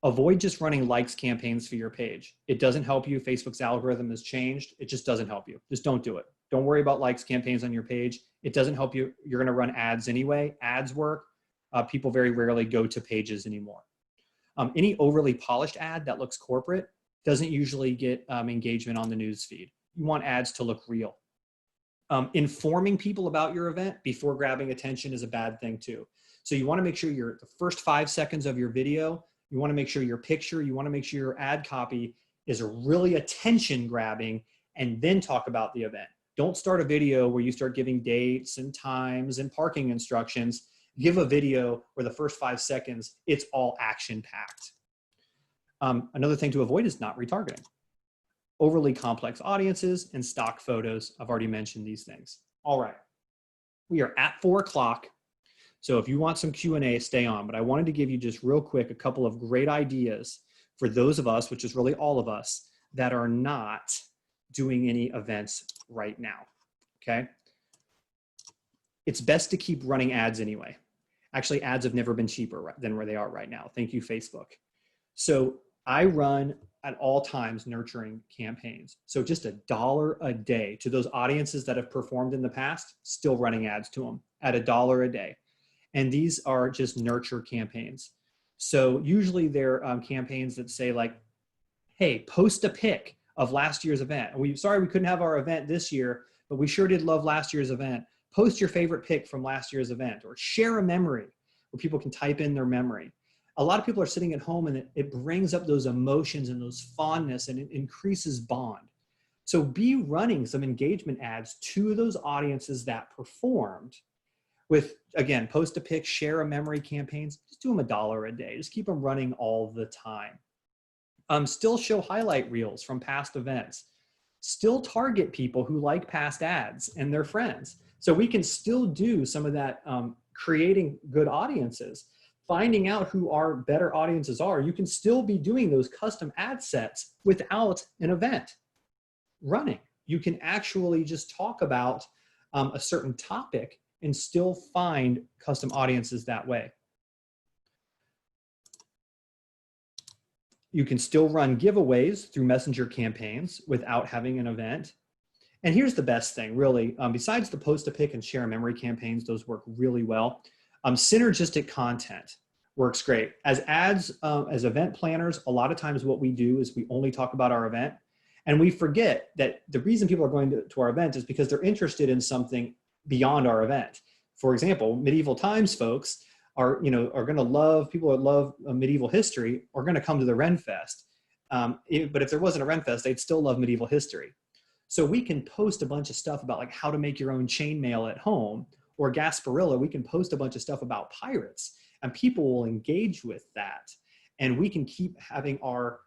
Avoid just running likes campaigns for your page. It doesn't help you. Facebook's algorithm has changed. It just doesn't help you. Just don't do it. Don't worry about likes campaigns on your page. It doesn't help you. You're going to run ads anyway. Ads work. People very rarely go to pages anymore. Any overly polished ad that looks corporate doesn't usually get engagement on the news feed. You want ads to look real. Informing people about your event before grabbing attention is a bad thing too. So you want to make sure the first 5 seconds of your video, you want to make sure your picture, you want to make sure your ad copy is really attention grabbing, and then talk about the event. Don't start a video where you start giving dates and times and parking instructions. Give a video where the first 5 seconds, it's all action packed. Another thing to avoid is not retargeting. Overly complex audiences and stock photos. I've already mentioned these things. All right, we are at 4 o'clock. So if you want some Q&A, stay on, but I wanted to give you just real quick a couple of great ideas for those of us, which is really all of us, that are not doing any events right now, okay? It's best to keep running ads anyway. Actually, ads have never been cheaper than where they are right now. Thank you, Facebook. So I run at all times nurturing campaigns. So just $1 a day to those audiences that have performed in the past, still running ads to them at $1 a day. And these are just nurture campaigns. So usually they're campaigns that say like, hey, post a pic of last year's event. Sorry we couldn't have our event this year, but we sure did love last year's event. Post your favorite pic from last year's event, or share a memory where people can type in their memory. A lot of people are sitting at home and it brings up those emotions and those fondness, and it increases bond. So be running some engagement ads to those audiences that performed with, again, post a pic, share a memory campaigns. Just do them $1 a day. Just keep them running all the time. Still show highlight reels from past events. Still target people who like past ads and their friends. So we can still do some of that creating good audiences. Finding out who our better audiences are, you can still be doing those custom ad sets without an event running. You can actually just talk about a certain topic and still find custom audiences that way. You can still run giveaways through messenger campaigns without having an event. And here's the best thing, really, besides the post a pic and share a memory campaigns, those work really well. Synergistic content works great. As ads, as event planners, a lot of times what we do is we only talk about our event, and we forget that the reason people are going to our event is because they're interested in something beyond our event. For example, medieval times folks are going to love, people that love medieval history are going to come to the Ren Fest. But if there wasn't a Ren Fest, they'd still love medieval history. So we can post a bunch of stuff about like how to make your own chainmail at home, or Gasparilla, we can post a bunch of stuff about pirates, and people will engage with that. And we can keep having our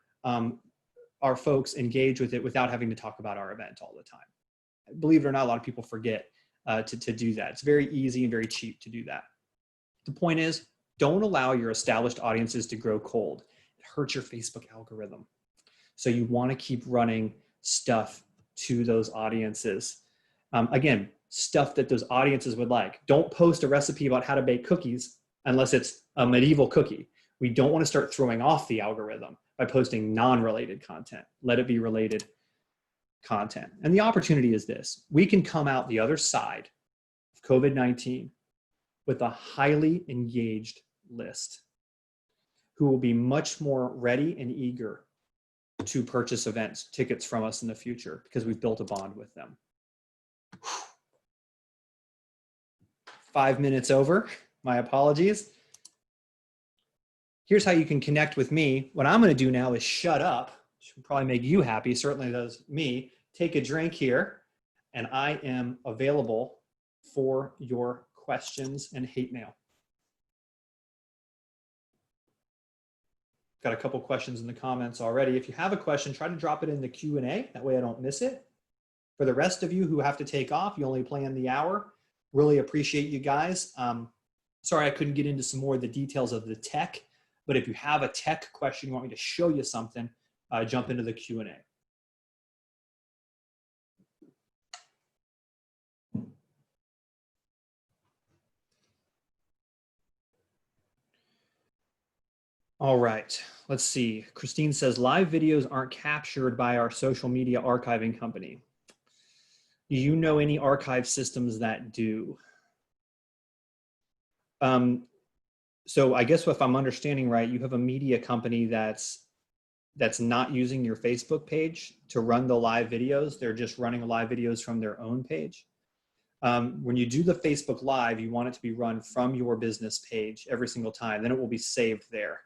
folks engage with it without having to talk about our event all the time. Believe it or not, a lot of people forget to do that. It's very easy and very cheap to do that. The point is, don't allow your established audiences to grow cold. It hurts your Facebook algorithm. So you want to keep running stuff to those audiences. Again, stuff that those audiences would like. Don't post a recipe about how to bake cookies unless it's a medieval cookie. We don't want to start throwing off the algorithm by posting non-related content. Let it be related content. And the opportunity is this: we can come out the other side of COVID-19 with a highly engaged list who will be much more ready and eager to purchase events tickets from us in the future because we've built a bond with them. 5 minutes over, my apologies. Here's how you can connect with me. What I'm going to do now is shut up, which will probably make you happy, certainly does me. Take a drink here, and I am available for your questions and hate mail. Got a couple questions in the comments already. If you have a question, try to drop it in the Q&A. That way I don't miss it. For the rest of you who have to take off, you only plan the hour. Really appreciate you guys. Sorry I couldn't get into some more of the details of the tech, but if you have a tech question, you want me to show you something, jump into the Q&A. All right, let's see. Christine says, live videos aren't captured by our social media archiving company. Do you know any archive systems that do? So I guess if I'm understanding right, you have a media company that's not using your Facebook page to run the live videos. They're just running live videos from their own page. When you do the Facebook Live, you want it to be run from your business page every single time. Then it will be saved there.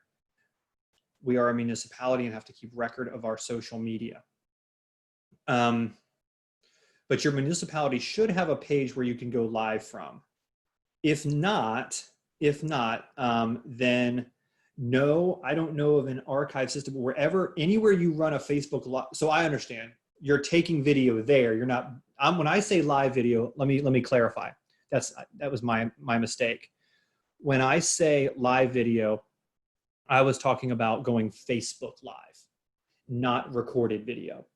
We are a municipality and have to keep record of our social media. But your municipality should have a page where you can go live from. If not, then no, I don't know of an archive system anywhere you run a Facebook Live. So I understand you're taking video there. You're not, when I say live video, let me clarify. That was my mistake. When I say live video, I was talking about going Facebook Live, not recorded video.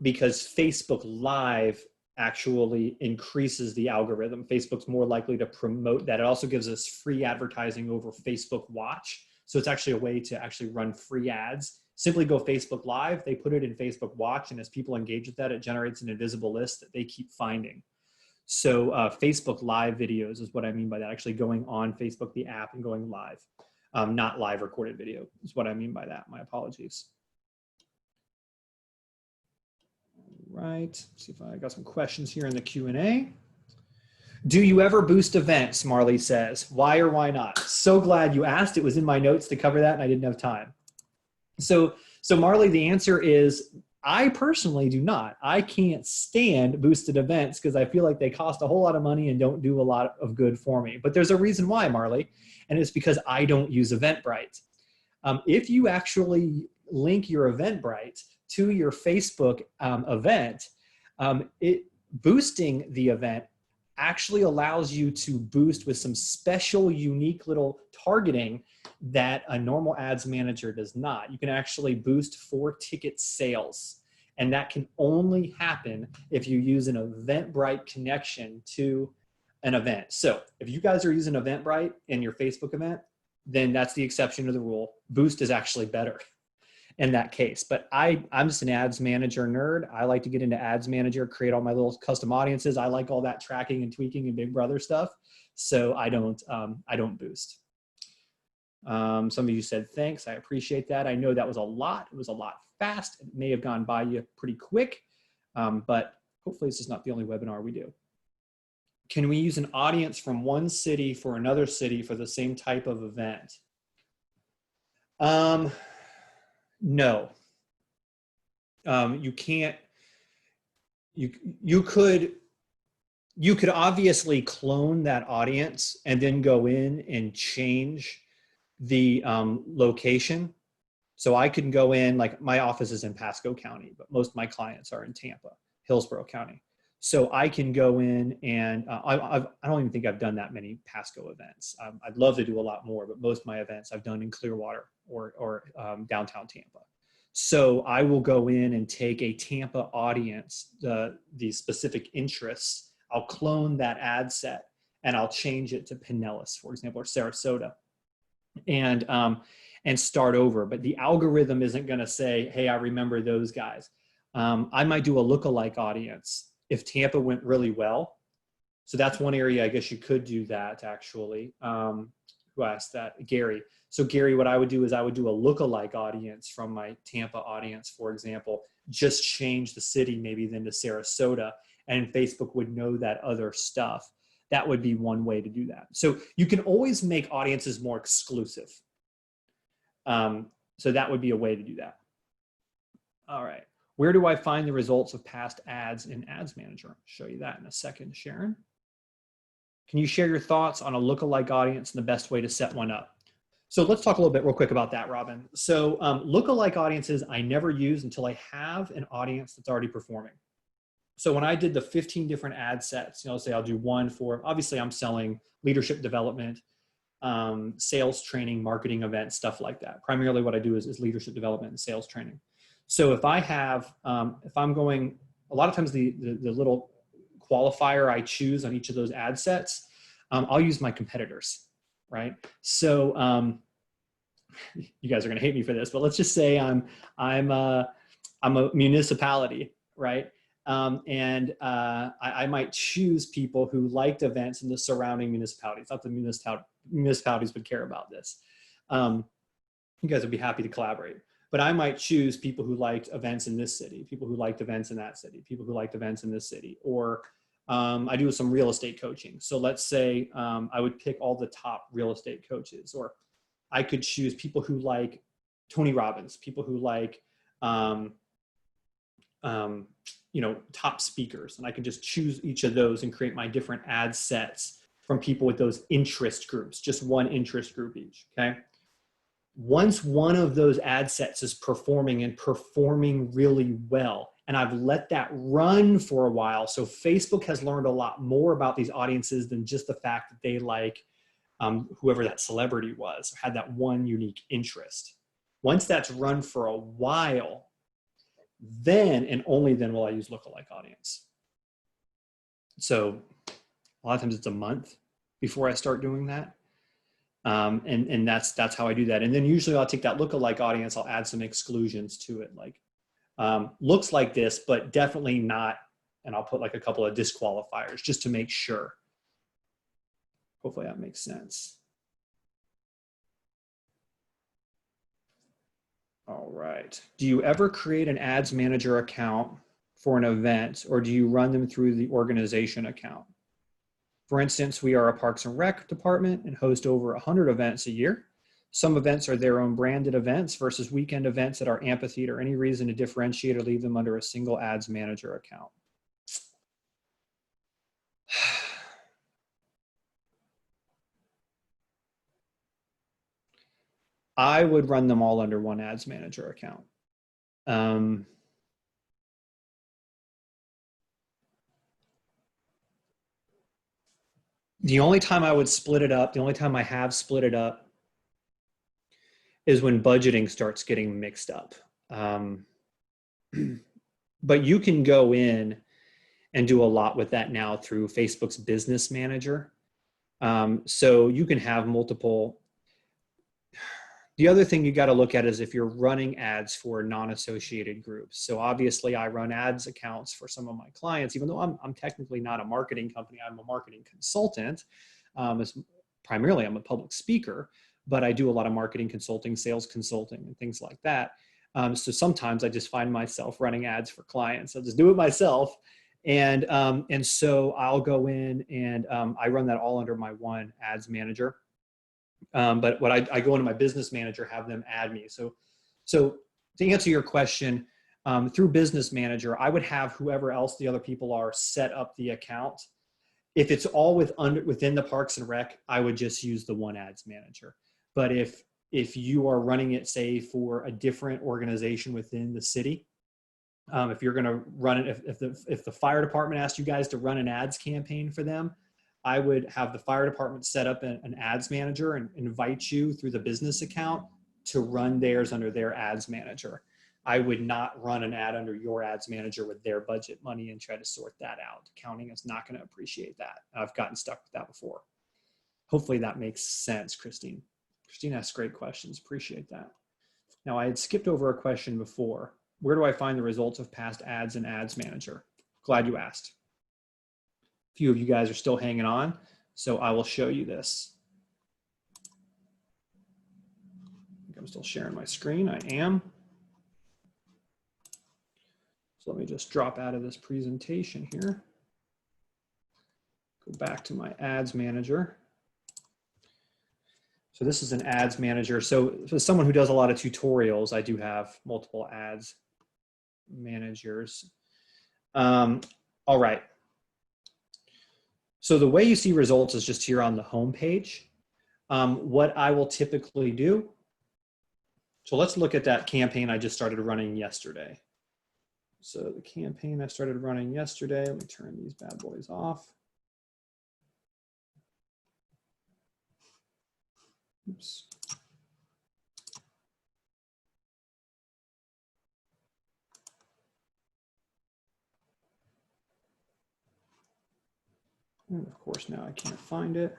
Because Facebook Live actually increases the algorithm. Facebook's more likely to promote that. It also gives us free advertising over Facebook Watch. So it's actually a way to actually run free ads. Simply go Facebook Live, they put it in Facebook Watch, and as people engage with that, it generates an invisible list that they keep finding. So Facebook Live videos is what I mean by that, actually going on Facebook, the app, and going live. Not live recorded video is what I mean by that. My apologies. Right, let's see if I got some questions here in the Q&A. Do you ever boost events, Marley says. Why or why not? So glad you asked. It was in my notes to cover that and I didn't have time. So Marley, the answer is I personally do not. I can't stand boosted events because I feel like they cost a whole lot of money and don't do a lot of good for me. But there's a reason why, Marley, and it's because I don't use Eventbrite. If you actually link your Eventbrite to your Facebook event, boosting the event actually allows you to boost with some special, unique little targeting that a normal ads manager does not. You can actually boost for ticket sales, and that can only happen if you use an Eventbrite connection to an event. So if you guys are using Eventbrite in your Facebook event, then that's the exception to the rule. Boost is actually better in that case. But I'm just an ads manager nerd. I like to get into ads manager, create all my little custom audiences. I like all that tracking and tweaking and Big Brother stuff. So I don't boost. Some of you said thanks. I appreciate that. I know that was a lot. It was a lot fast. It may have gone by you pretty quick, but hopefully this is not the only webinar we do. Can we use an audience from one city for another city for the same type of event? No. You can't. You could obviously clone that audience and then go in and change the location. So I can go in, like my office is in Pasco County, but most of my clients are in Tampa, Hillsborough County. So I can go in and I don't even think I've done that many Pasco events. I'd love to do a lot more, but most of my events I've done in Clearwater or downtown Tampa. So I will go in and take a Tampa audience, the specific interests. I'll clone that ad set and I'll change it to Pinellas, for example, or Sarasota, and start over. But the algorithm isn't going to say, hey, I remember those guys. I might do a lookalike audience if Tampa went really well. So that's one area I guess you could do that actually. Who asked that? Gary. So Gary, what I would do is I would do a lookalike audience from my Tampa audience, for example, just change the city maybe then to Sarasota, and Facebook would know that other stuff. That would be one way to do that. So you can always make audiences more exclusive. So that would be a way to do that. All right. Where do I find the results of past ads in Ads Manager? I'll show you that in a second, Sharon. Can you share your thoughts on a lookalike audience and the best way to set one up? So let's talk a little bit real quick about that, Robin. So lookalike audiences I never use until I have an audience that's already performing. So when I did the 15 different ad sets, you know, say I'll do one for, obviously I'm selling leadership development, sales training, marketing events, stuff like that. Primarily what I do is leadership development and sales training. So if I have, if I'm going, a lot of times the little qualifier I choose on each of those ad sets, I'll use my competitors, right? So you guys are gonna hate me for this, but let's just say I'm a municipality, right? I might choose people who liked events in the surrounding municipalities, not the municipalities would care about this. You guys would be happy to collaborate. But I might choose people who liked events in this city, people who liked events in that city, people who liked events in this city. Or I do some real estate coaching. So let's say I would pick all the top real estate coaches, or I could choose people who like Tony Robbins, people who like, top speakers. And I can just choose each of those and create my different ad sets from people with those interest groups, just one interest group each, okay? Once one of those ad sets is performing and performing really well, and I've let that run for a while, so Facebook has learned a lot more about these audiences than just the fact that they like whoever that celebrity was, or had that one unique interest. Once that's run for a while, then and only then will I use lookalike audience. So a lot of times it's a month before I start doing that. And that's how I do that. And then usually I'll take that lookalike audience, I'll add some exclusions to it, like looks like this, but definitely not. And I'll put like a couple of disqualifiers just to make sure. Hopefully that makes sense. All right. Do you ever create an ads manager account for an event, or do you run them through the organization account? For instance, we are a Parks and Rec department and host over 100 events a year. Some events are their own branded events versus weekend events at our amphitheater. Any reason to differentiate or leave them under a single ads manager account? I would run them all under one ads manager account. The only time I would split it up, the only time I have split it up, is when budgeting starts getting mixed up. But you can go in and do a lot with that now through Facebook's Business Manager. So you can have multiple. The other thing you got to look at is if you're running ads for non-associated groups. So obviously I run ads accounts for some of my clients, even though I'm technically not a marketing company, I'm a marketing consultant. Primarily I'm a public speaker, but I do a lot of marketing consulting, sales consulting, and things like that. So sometimes I just find myself running ads for clients. I'll just do it myself. And so I'll go in and I run that all under my one ads manager. But what I go into my business manager, have them add me. So to answer your question, through business manager, I would have whoever else the other people are set up the account. If it's all within the Parks and Rec, I would just use the one ads manager. But if you are running it, say, for a different organization within the city, if you're going to run it, if the fire department asked you guys to run an ads campaign for them, I would have the fire department set up an ads manager and invite you through the business account to run theirs under their ads manager. I would not run an ad under your ads manager with their budget money and try to sort that out. Accounting is not going to appreciate that. I've gotten stuck with that before. Hopefully that makes sense, Christine. Christine asks great questions. Appreciate that. Now, I had skipped over a question before. Where do I find the results of past ads in Ads Manager? Glad you asked. A few of you guys are still hanging on, so I will show you this. I think I'm still sharing my screen. I am. So let me just drop out of this presentation here. Go back to my Ads Manager. So this is an Ads Manager. So for someone who does a lot of tutorials, I do have multiple ads managers. All right. So the way you see results is just here on the home page. What I will typically do, so let's look at that campaign I just started running yesterday. So the campaign I started running yesterday, let me turn these bad boys off. Oops. And of course, now I can't find it.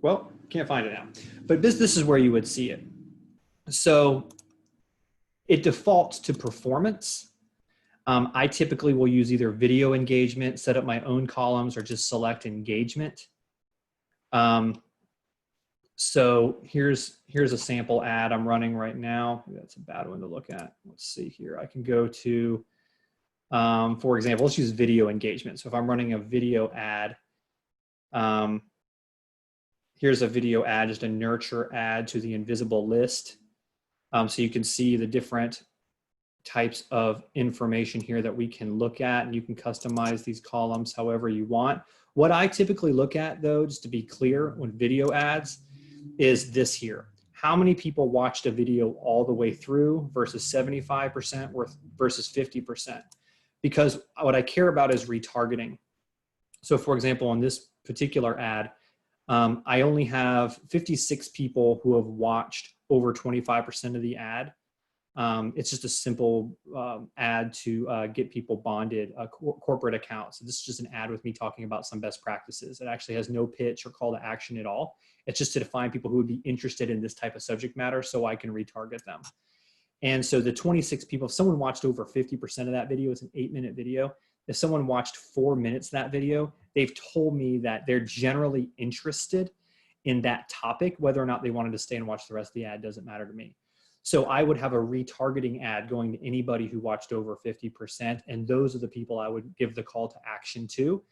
Well, can't find it now. But this is where you would see it. So it defaults to performance. I typically will use either video engagement, set up my own columns, or just select engagement. So here's a sample ad I'm running right now. That's a bad one to look at. Let's see here. I can go to, for example, let's use video engagement. So if I'm running a video ad, here's a video ad, just a nurture ad to the invisible list. So you can see the different types of information here that we can look at, and you can customize these columns however you want. What I typically look at, though, just to be clear, when video ads, is this here. How many people watched a video all the way through versus 75% versus 50%? Because what I care about is retargeting. So for example, on this particular ad, I only have 56 people who have watched over 25% of the ad. It's just a simple ad to get people bonded corporate accounts. So this is just an ad with me talking about some best practices. It actually has no pitch or call to action at all. It's just to define people who would be interested in this type of subject matter so I can retarget them. And so the 26 people, if someone watched over 50% of that video, it's an 8-minute video. If someone watched 4 minutes of that video, they've told me that they're generally interested in that topic. Whether or not they wanted to stay and watch the rest of the ad doesn't matter to me. So I would have a retargeting ad going to anybody who watched over 50%, and those are the people I would give the call to action to.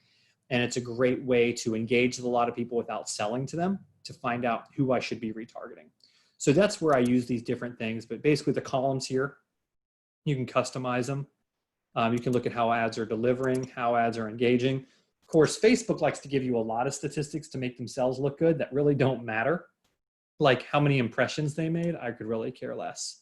And it's a great way to engage with a lot of people without selling to them, to find out who I should be retargeting. So that's where I use these different things, but basically the columns here, you can customize them. You can look at how ads are delivering, how ads are engaging. Of course, Facebook likes to give you a lot of statistics to make themselves look good that really don't matter. Like how many impressions they made, I could really care less.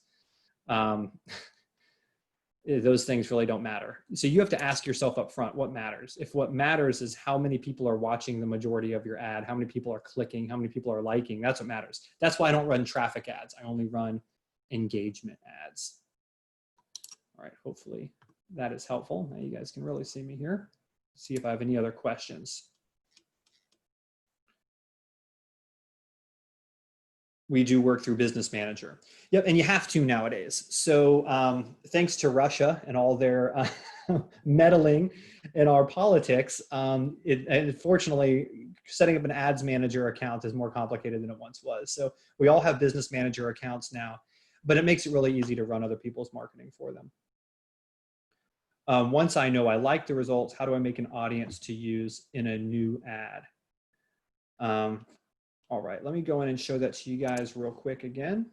Those things really don't matter. So you have to ask yourself up front, what matters? If what matters is how many people are watching the majority of your ad, how many people are clicking, how many people are liking, that's what matters. That's why I don't run traffic ads. I only run engagement ads. All right, hopefully that is helpful. Now you guys can really see me here. See if I have any other questions. We do work through Business Manager. Yep, and you have to nowadays. So thanks to Russia and all their meddling in our politics, unfortunately, setting up an ads manager account is more complicated than it once was. So we all have Business Manager accounts now, but it makes it really easy to run other people's marketing for them. Once I know I like the results, how do I make an audience to use in a new ad? All right, let me go in and show that to you guys real quick again.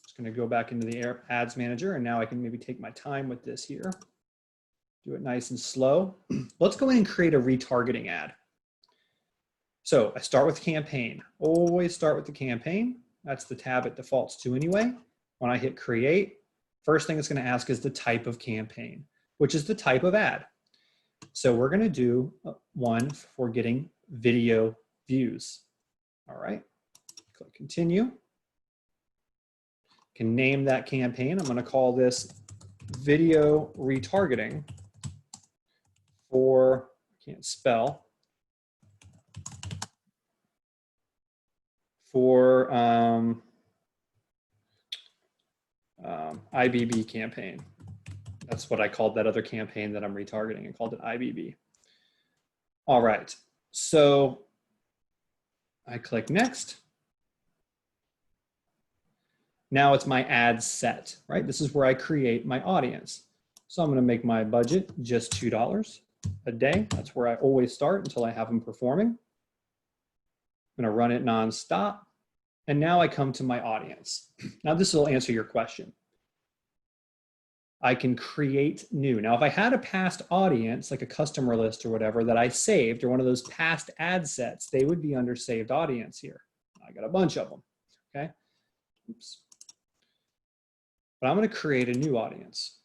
Just gonna go back into the Ads Manager, and now I can maybe take my time with this here. Do it nice and slow. Let's go in and create a retargeting ad. So I start with campaign. Always start with the campaign. That's the tab it defaults to anyway. When I hit create, first thing it's gonna ask is the type of campaign, which is the type of ad. So we're gonna do one for getting video views. All right, click continue. Can name that campaign. I'm going to call this video retargeting for, can't spell, for IBB campaign. That's what I called that other campaign that I'm retargeting. I called it IBB. All right, so I click next. Now it's my ad set, right? This is where I create my audience. So I'm gonna make my budget just $2 a day. That's where I always start until I have them performing. I'm gonna run it nonstop. And now I come to my audience. Now this will answer your question. I can create new. Now, if I had a past audience, like a customer list or whatever that I saved, or one of those past ad sets, they would be under saved audience here. I got a bunch of them, okay? Oops. But I'm gonna create a new audience.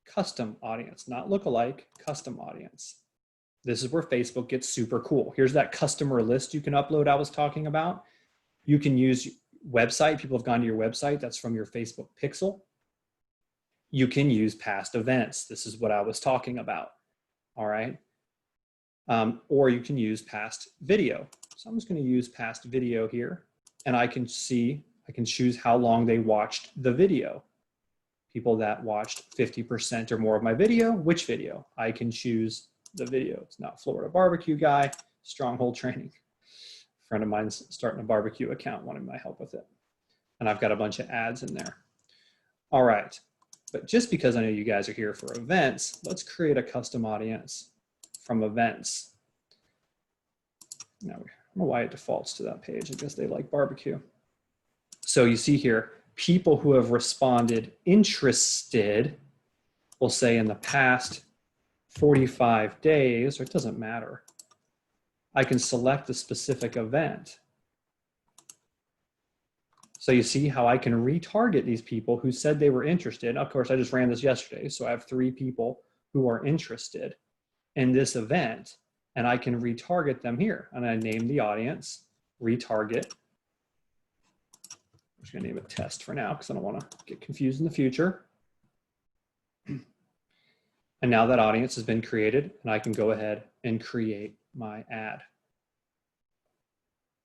Custom audience, not lookalike, custom audience. This is where Facebook gets super cool. Here's that customer list you can upload I was talking about. You can use website. People have gone to your website. That's from your Facebook pixel. You can use past events. This is what I was talking about, all right? Or you can use past video. So I'm just gonna use past video here, and I can choose how long they watched the video. People that watched 50% or more of my video. Which video? I can choose the video. It's not Florida barbecue guy, Stronghold training. A friend of mine's starting a barbecue account, wanting my help with it. And I've got a bunch of ads in there. All right, but just because I know you guys are here for events, let's create a custom audience from events. Now, I don't know why it defaults to that page. I guess they like barbecue. So you see here, people who have responded interested, will say in the past 45 days, or it doesn't matter. I can select a specific event. So you see how I can retarget these people who said they were interested. Of course, I just ran this yesterday, so I have 3 people who are interested in this event, and I can retarget them here. And I name the audience, retarget. I'm just gonna name it test for now because I don't wanna get confused in the future. And now that audience has been created, and I can go ahead and create my ad.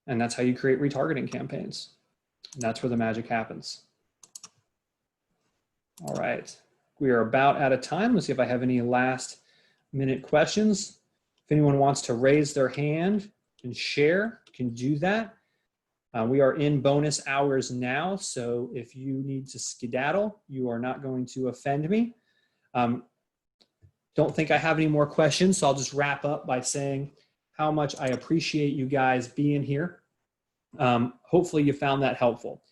And that's how you create retargeting campaigns. And that's where the magic happens. All right, we are about out of time. Let's see if I have any last minute questions. If anyone wants to raise their hand and share, can do that. We are in bonus hours now, so if you need to skedaddle, you are not going to offend me. Don't think I have any more questions, so I'll just wrap up by saying how much I appreciate you guys being here. Hopefully you found that helpful.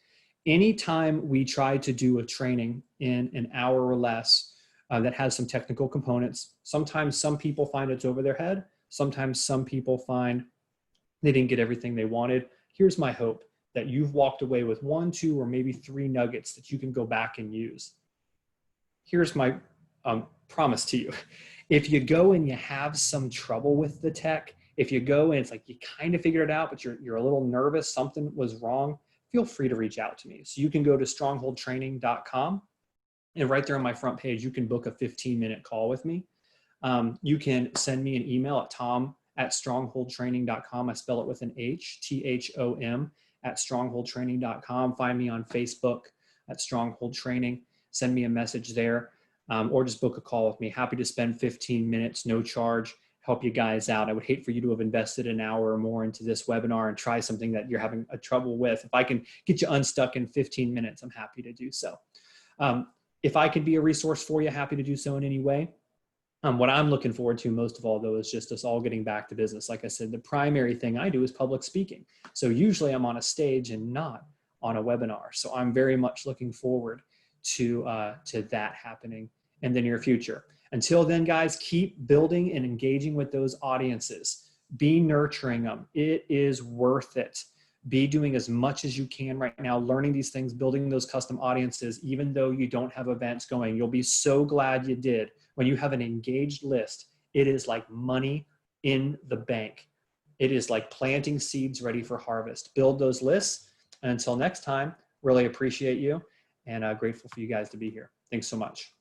Anytime we try to do a training in an hour or less that has some technical components, sometimes some people find it's over their head. Sometimes some people find they didn't get everything they wanted. Here's my hope, that you've walked away with 1, 2, or maybe 3 nuggets that you can go back and use. Here's my promise to you. If you go and you have some trouble with the tech, if you go and it's like you kind of figured it out, but you're a little nervous, something was wrong, feel free to reach out to me. So you can go to strongholdtraining.com, and right there on my front page, you can book a 15-minute call with me. You can send me an email at thom@strongholdtraining.com. I spell it with an H, THOM, @strongholdtraining.com. Find me on Facebook at Stronghold Training. Send me a message there, or just book a call with me. Happy to spend 15 minutes, no charge, help you guys out. I would hate for you to have invested an hour or more into this webinar and try something that you're having a trouble with. If I can get you unstuck in 15 minutes, I'm happy to do so. If I can be a resource for you, happy to do so in any way. What I'm looking forward to most of all, though, is just us all getting back to business. Like I said, the primary thing I do is public speaking. So usually I'm on a stage and not on a webinar. So I'm very much looking forward to that happening in the near future. Until then, guys, keep building and engaging with those audiences. Be nurturing them. It is worth it. Be doing as much as you can right now, learning these things, building those custom audiences, even though you don't have events going. You'll be so glad you did. When you have an engaged list, it is like money in the bank. It is like planting seeds ready for harvest. Build those lists. And until next time, really appreciate you and grateful for you guys to be here. Thanks so much.